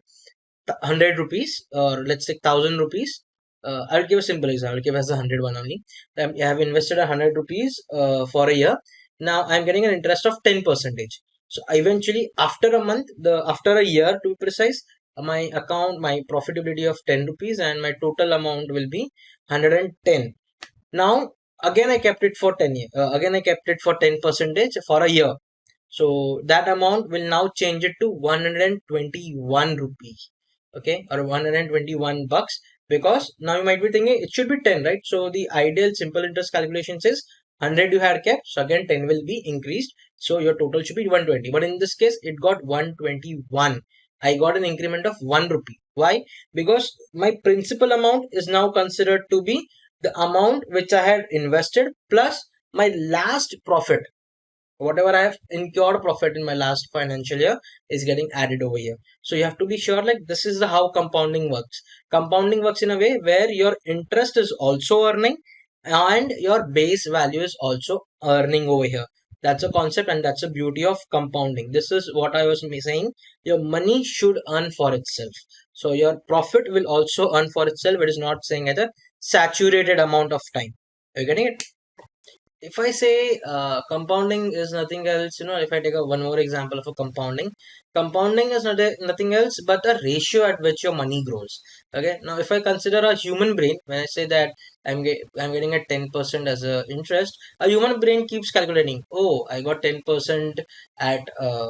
S1: 100 rupees, or let's say 1,000 rupees, I'll give a simple example. I'll give as a 100 one only. I have invested 100 rupees for a year. Now I'm getting an interest of 10 percentage. So eventually, after a month, after a year to be precise, my account, my profitability of 10 rupees and my total amount will be 110. Now again I kept it for 10 year. Again I kept it for 10 percentage for a year. So that amount will now change it to 121 rupees, okay, or 121 bucks, because now you might be thinking it should be 10, right? So the ideal simple interest calculation says 100 you had kept, so again 10 will be increased, so your total should be 120. But in this case, it got 121. I got an increment of 1 rupee. Why? Because my principal amount is now considered to be the amount which I had invested plus my last profit. Whatever I have incurred profit in my last financial year is getting added over here. So you have to be sure, like, this is the how compounding works. Compounding works in a way where your interest is also earning and your base value is also earning over here. That's a concept and that's a beauty of compounding. This is what I was saying. Your money should earn for itself. So your profit will also earn for itself. It is not saying at a saturated amount of time. Are you getting it? If I say compounding is nothing else, if I take one more example of a compounding is nothing else but the ratio at which your money grows. Okay, now if I consider a human brain, when I say that I'm getting a 10% as a interest, a human brain keeps calculating. Oh, I got 10% at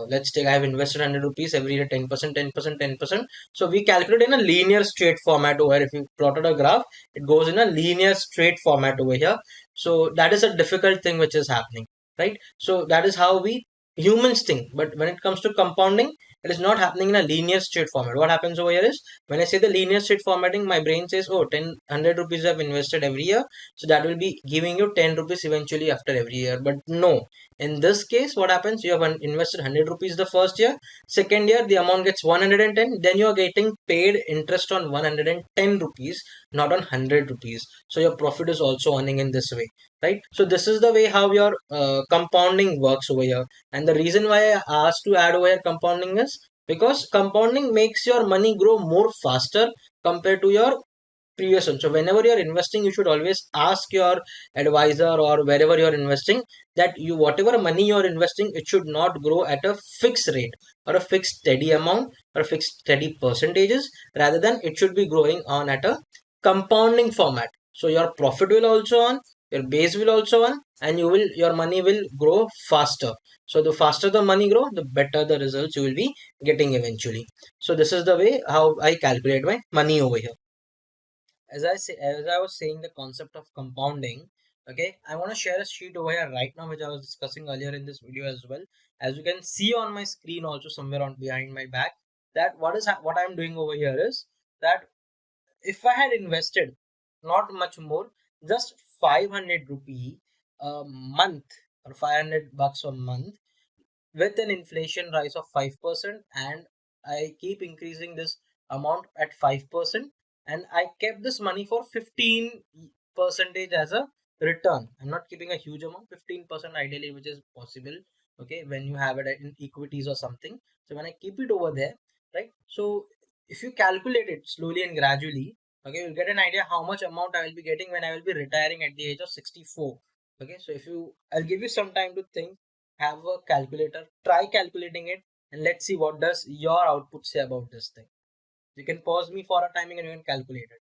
S1: let's take I have invested 100 rupees every year, 10%, 10%, 10%. So we calculate in a linear straight format over here. If you plotted a graph, it goes in a linear straight format over here. So that is a difficult thing which is happening, right? So that is how we humans think. But when it comes to compounding, it is not happening in a linear straight format. What happens over here is, when I say the linear straight formatting, my brain says, oh, 100 rupees I've invested every year, so that will be giving you 10 rupees eventually after every year. But no, in this case, what happens, you have invested 100 rupees the first year, second year the amount gets 110, then you are getting paid interest on 110 rupees, not on 100 rupees. So your profit is also earning in this way, right? So this is the way how your compounding works over here. And the reason why I asked to add over here compounding is because compounding makes your money grow more faster compared to your previous one. So whenever you're investing, you should always ask your advisor or wherever you're investing that you whatever money you're investing, it should not grow at a fixed rate or a fixed steady amount or a fixed steady percentages. Rather than it should be growing on at a compounding format. So your profit will also earn, your base will also earn, and your money will grow faster. So the faster the money grow, the better the results you will be getting eventually. So this is the way how I calculate my money over here. As I was saying the concept of compounding, okay, I want to share a sheet over here right now which I was discussing earlier in this video as well. As you can see on my screen also somewhere on behind my back, that what I'm doing over here is that if I had invested not much more, just 500 rupee a month or 500 bucks a month, with an inflation rise of 5%, and I keep increasing this amount at 5%, and I kept this money for 15 percentage as a return. I'm not keeping a huge amount, 15% ideally, which is possible, okay, when you have it in equities or something. So when I keep it over there, right, so if you calculate it slowly and gradually, okay, you'll get an idea how much amount I will be getting when I will be retiring at the age of 64. Okay, so I'll give you some time to think, have a calculator, try calculating it, and let's see what does your output say about this thing. You can pause me for a timing and you can calculate it.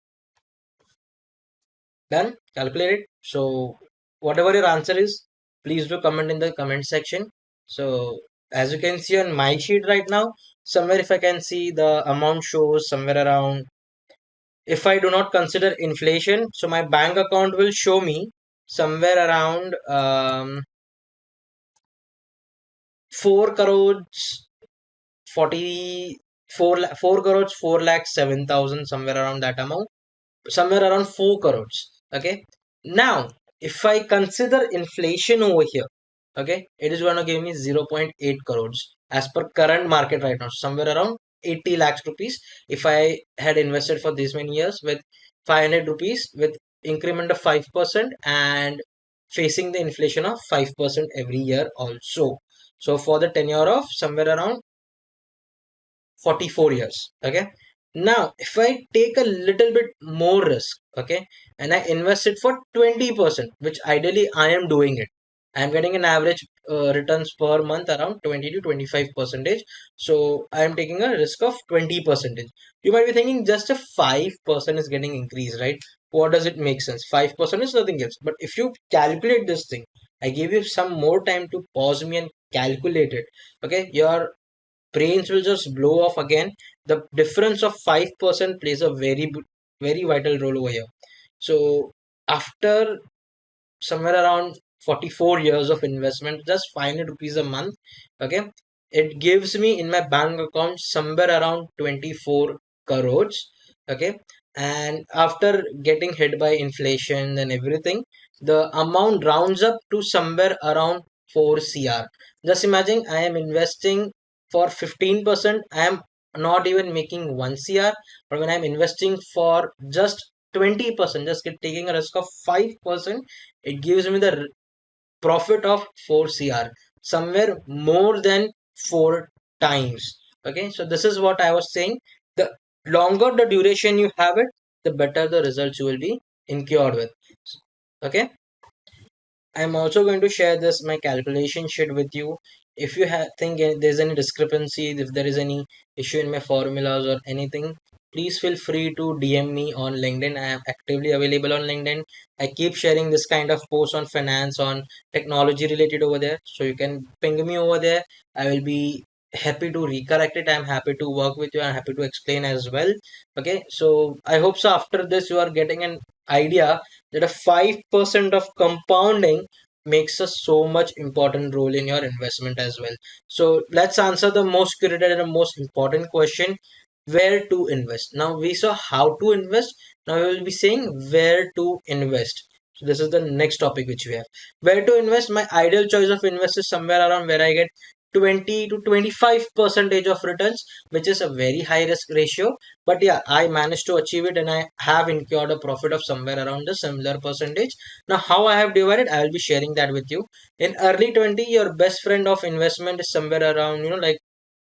S1: Done? Calculate it. So whatever your answer is, please do comment in the comment section. So as you can see on my sheet right now, somewhere if I can see the amount shows somewhere around, if I do not consider inflation, so my bank account will show me somewhere around 4 crores 4 crores 4 lakhs 7,000, somewhere around that amount, somewhere around 4 crores. Okay, now if I consider inflation over here, okay, it is going to give me 0.8 crores as per current market right now, somewhere around 80 lakhs rupees. If I had invested for this many years with 500 rupees with increment of 5% and facing the inflation of 5% every year also, so for the tenure of somewhere around 44 years. Okay, Now, if I take a little bit more risk, okay, and I invest it for 20%, which ideally I am doing it, I'm getting an average returns per month around 20 to 25 percentage. So I am taking a risk of 20 percentage. You might be thinking just a 5% is getting increased, right? What does it make sense? 5% is nothing else. But if you calculate this thing, I give you some more time to pause me and calculate it. Okay, your brains will just blow off again. The difference of 5% plays a very vital role over here. So after somewhere around 44 years of investment, just 500 rupees a month, okay, it gives me in my bank account somewhere around 24 crores, okay. And after getting hit by inflation and everything, the amount rounds up to somewhere around 4 cr. Just imagine, I am investing for 15%, I am not even making 1 cr. But when I'm investing for just 20%, just taking a risk of 5%, it gives me the profit of 4 cr, somewhere more than 4 times. Okay, so this is what I was saying. The longer the duration you have it, the better the results you will be incurred with. Okay, I'm also going to share this my calculation sheet with you. If you think there's any discrepancy, if there is any issue in my formulas or anything, please feel free to DM me on LinkedIn. I am actively available on LinkedIn. I keep sharing this kind of posts on finance, on technology related over there. So you can ping me over there. I will be happy to recorrect it. I'm happy to work with you. I'm happy to explain as well. Okay, so I hope so after this you are getting an idea that a 5% of compounding makes a so much important role in your investment as well. So let's answer the most critical and the most important question: where to invest. Now we saw how to invest. Now we will be saying where to invest. So this is the next topic which we have. Where to invest? My ideal choice of invest is somewhere around where I get 20 to 25 percentage of returns, which is a very high risk ratio. But yeah, I managed to achieve it and I have incurred a profit of somewhere around a similar percentage. Now how I have divided, I will be sharing that with you. In early 20, your best friend of investment is somewhere around, like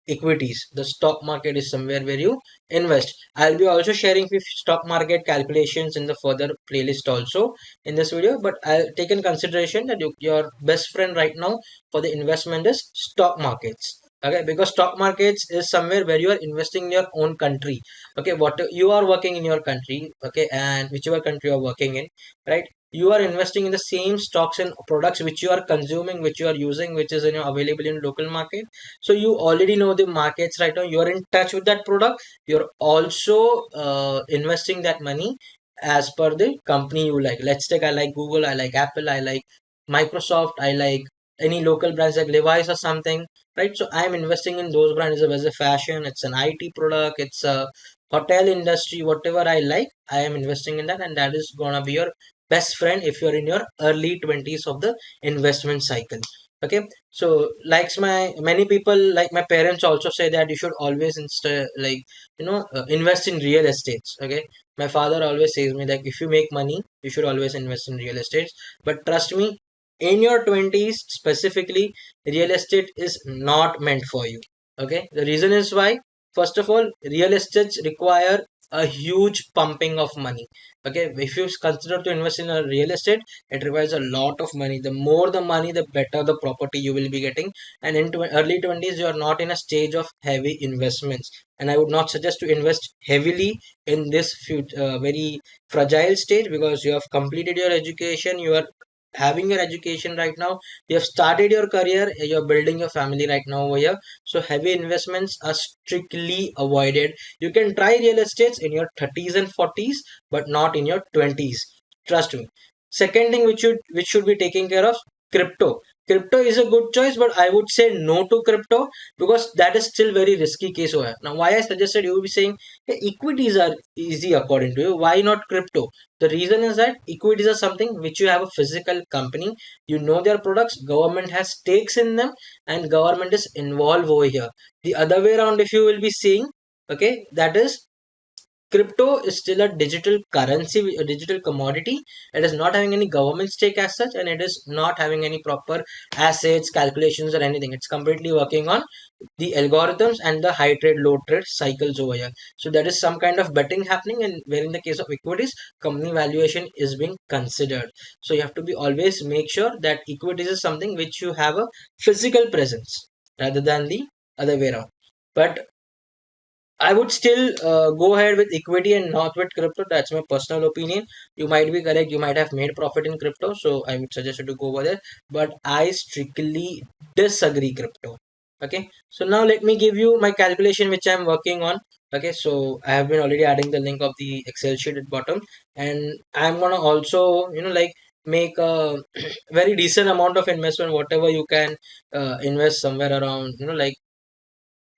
S1: equities. The stock market is somewhere where you invest. I'll be also sharing few stock market calculations in the further playlist also in this video, but I'll take in consideration that your best friend right now for the investment is stock markets. Okay, because stock markets is somewhere where you are investing in your own country. Okay, what you are working in your country, okay, and whichever country you are working in, right, you are investing in the same stocks and products which you are consuming, which you are using, which is available in local market. So you already know the markets right now, you are in touch with that product. You're also investing that money as per the company you like. Let's take, I like Google, I like Apple, I like Microsoft, I like any local brands like Levi's or something, right? So I'm investing in those brands. As a fashion, it's an IT product, it's a hotel industry, whatever I like, I am investing in that, and that is gonna be your best friend if you're in your early 20s of the investment cycle. Okay, so likes my many people, like my parents also say that you should always invest in real estates. Okay, my father always says me like, if you make money you should always invest in real estates. But trust me, in your 20s specifically, real estate is not meant for you. Okay, the reason is why. First of all, real estates require a huge pumping of money. Okay, if you consider to invest in a real estate, it requires a lot of money. The more the money, the better the property you will be getting. And in early 20s, you are not in a stage of heavy investments, and I would not suggest to invest heavily in this very fragile stage, because you have completed your education, you are having your education right now, you have started your career, you're building your family right now over here. So heavy investments are strictly avoided. You can try real estates in your 30s and 40s, but not in your 20s. Trust me. Second thing which should be taken care of: crypto. Crypto is a good choice, but I would say no to crypto, because that is still very risky case over here. Now, why I suggested, you will be saying, hey, equities are easy according to you. Why not crypto? The reason is that equities are something which you have a physical company, you know their products, government has stakes in them, and government is involved over here. The other way around, if you will be seeing, okay, that is crypto is still a digital currency, a digital commodity. It is not having any government stake as such, and it is not having any proper assets, calculations, or anything. It's completely working on the algorithms and the high trade, low trade cycles over here. So there is some kind of betting happening, and where in the case of equities, company valuation is being considered. So you have to be always make sure that equities is something which you have a physical presence rather than the other way around. But I would still go ahead with equity and not with crypto. That's my personal opinion. You might be correct. You might have made profit in crypto, so I would suggest you to go over there. But I strictly disagree crypto. Okay. So now let me give you my calculation which I'm working on. Okay. So I have been already adding the link of the Excel sheet at bottom, and I'm gonna also like make a very decent amount of investment. Whatever you can invest somewhere around like,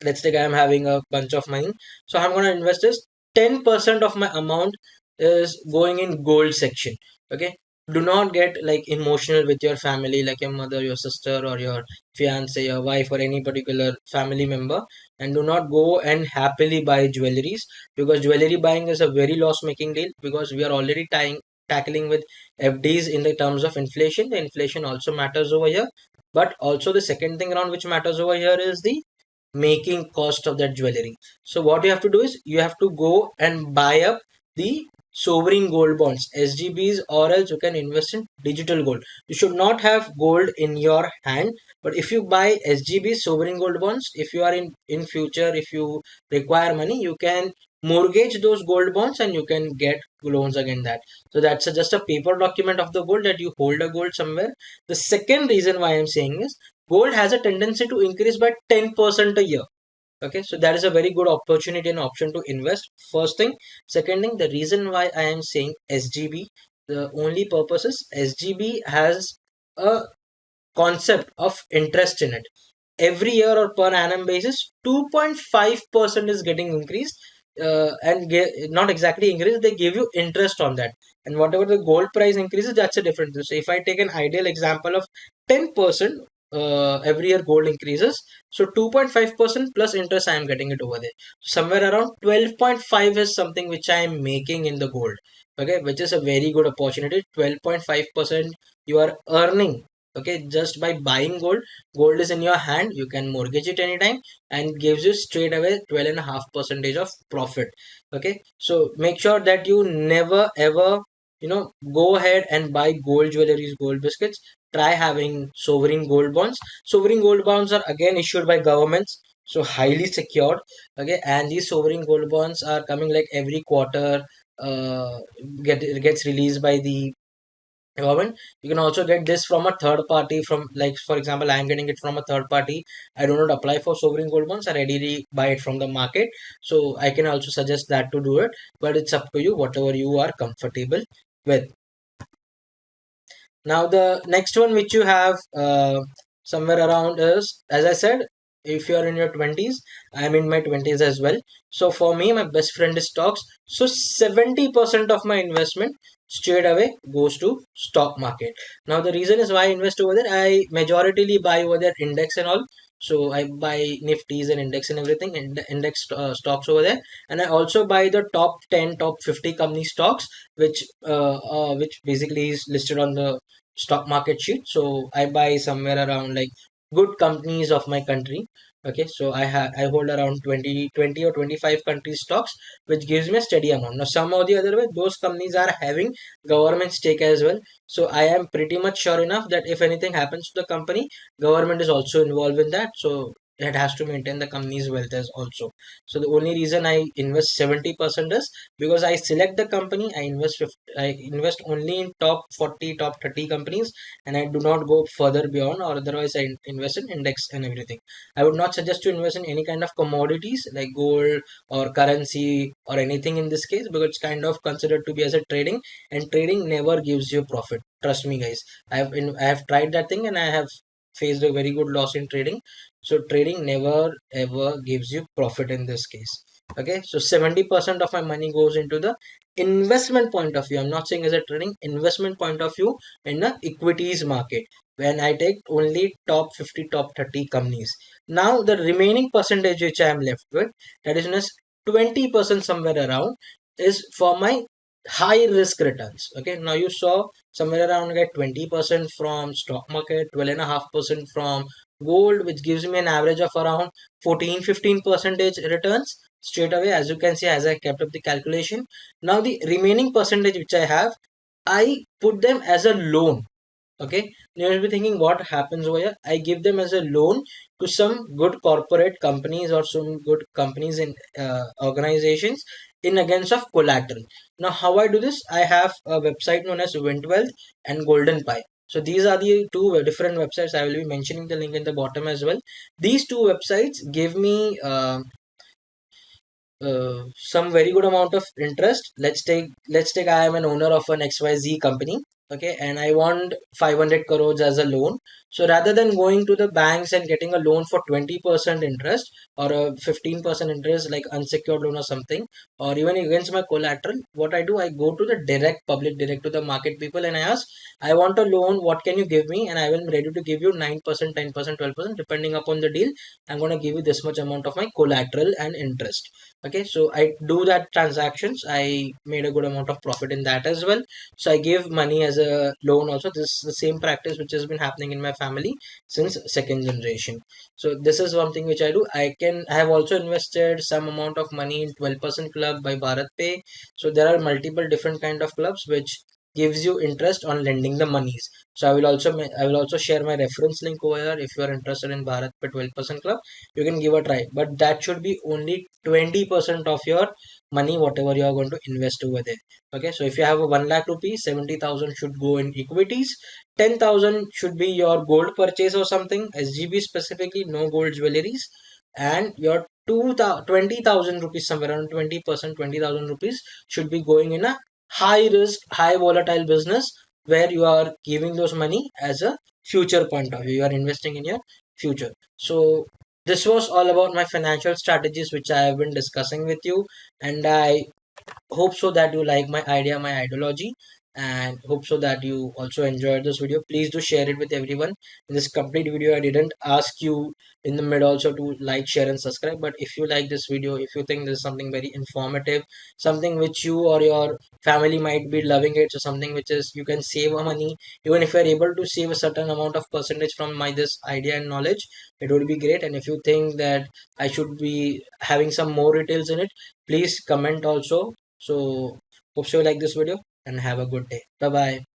S1: let's take I'm having a bunch of money, so I'm going to invest this 10% of my amount is going in gold section. Okay, do not get like emotional with your family, like your mother, your sister, or your fiance, your wife, or any particular family member, and do not go and happily buy jewelries, because jewelry buying is a very loss making deal, because we are already tackling with FDs in the terms of inflation. The inflation also matters over here, but also the second thing around which matters over here is the making cost of that jewelry. So what you have to do is you have to go and buy up the sovereign gold bonds, SGBs, or else you can invest in digital gold. You should not have gold in your hand, but if you buy SGBs, sovereign gold bonds, if you are in future, if you require money, you can mortgage those gold bonds and you can get loans against that. So that's just a paper document of the gold, that you hold a gold somewhere. The second reason why I'm saying is gold has a tendency to increase by 10% a year. Okay, so that is a very good opportunity and option to invest. First thing. Second thing, the reason why I am saying SGB, the only purpose is SGB has a concept of interest in it. Every year or per annum basis, 2.5% is getting increased, not exactly increase, they give you interest on that. And whatever the gold price increases, that's a different thing. So if I take an ideal example of 10%, every year gold increases, so 2.5% plus interest I am getting it over there. Somewhere around 12.5 is something which I am making in the gold. Okay, which is a very good opportunity. 12.5% you are earning. Okay, just by buying gold. Gold is in your hand, you can mortgage it anytime, and gives you straight away 12.5% of profit. Okay, so make sure that you never ever go ahead and buy gold jewelries, gold biscuits. Try having sovereign gold bonds. Sovereign gold bonds are again issued by governments, so highly secured. Okay, and these sovereign gold bonds are coming like every quarter. uh gets released by the government. You can also get this from a third party, from like for example I am getting it from a third party. I do not apply for sovereign gold bonds, I readily buy it from the market. So I can also suggest that to do it, but it's up to you, whatever you are comfortable with. Now the next one which you have somewhere around is, as I said, if you are in your 20s, I am in my 20s as well. So for me, my best friend is stocks. So 70% of my investment straight away goes to stock market. Now the reason is why I invest over there. I majoritarily buy over there index and all. So I buy Nifties and index and everything, index stocks over there, and I also buy the top 10, top 50 company stocks, which basically is listed on the stock market sheet. So I buy somewhere around like good companies of my country. Okay, so I hold around 20 or 25 country stocks, which gives me a steady amount. Now some or the other way, those companies are having government stake as well. So I am pretty much sure enough that if anything happens to the company, government is also involved in that. So it has to maintain the company's wealth as also. So the only reason I invest 70% is because I select the company, I invest only in top 40, top 30 companies, and I do not go further beyond, or otherwise I invest in index and everything. I would not suggest to invest in any kind of commodities like gold or currency or anything in this case, because it's kind of considered to be as a trading, and trading never gives you profit. Trust me guys, I have tried that thing and I have faced a very good loss in trading. So trading never ever gives you profit in this case. Okay, so 70% of my money goes into the investment point of view. I'm not saying as a trading, investment point of view in the equities market, when I take only top 50, top 30 companies. Now the remaining percentage which I am left with, that is just 20% somewhere around, is for my high risk returns. Okay, now you saw somewhere around get 20% from stock market, 12.5% from gold, which gives me an average of around 14-15 percentage returns straight away, as you can see, as I kept up the calculation. Now the remaining percentage which I have, I put them as a loan. Okay, you will be thinking what happens over here. I give them as a loan to some good corporate companies or some good companies in organizations in against of collateral. Now how I do this, I have a website known as Wintwealth and Golden Pie. So these are the two different websites. I will be mentioning the link in the bottom as well. These two websites give me some very good amount of interest. Let's take I am an owner of an XYZ company. Okay, and I want 500 crores as a loan. So rather than going to the banks and getting a loan for 20% interest or a 15% interest like unsecured loan or something, or even against my collateral, what I do, I go to the direct to the market people, and I ask, I want a loan, what can you give me? And I will be ready to give you 9%, 10%, 12%, depending upon the deal. I'm going to give you this much amount of my collateral and interest. Okay, so I do that transactions. I made a good amount of profit in that as well. So I give money as a loan also. This is the same practice which has been happening in my family since second generation. So this is one thing which I do. I have also invested some amount of money in 12% club by Bharat Pay. So there are multiple different kind of clubs which gives you interest on lending the monies. So I will also share my reference link over here. If you are interested in Bharat Pay 12% club, you can give a try, but that should be only 20% of your money whatever you are going to invest over there. Okay, so if you have a 1 lakh rupees, 70,000 should go in equities, 10,000 should be your gold purchase or something, SGB specifically, no gold jewelries, and your 20,000 rupees, somewhere around 20%, 20,000 rupees should be going in a high risk, high volatile business where you are giving those money as a future point of view. You are investing in your future. So this was all about my financial strategies which I have been discussing with you, and I hope so that you like my idea, my ideology, and hope so that you also enjoyed this video. Please do share it with everyone. In this complete video, I didn't ask you in the mid also to like, share, and subscribe. But if you like this video, if you think this is something very informative, something which you or your family might be loving it, so something which is you can save money, even if you are able to save a certain amount of percentage from my this idea and knowledge, it would be great. And if you think that I should be having some more details in it, please comment also. So hope you like this video and have a good day. Bye bye.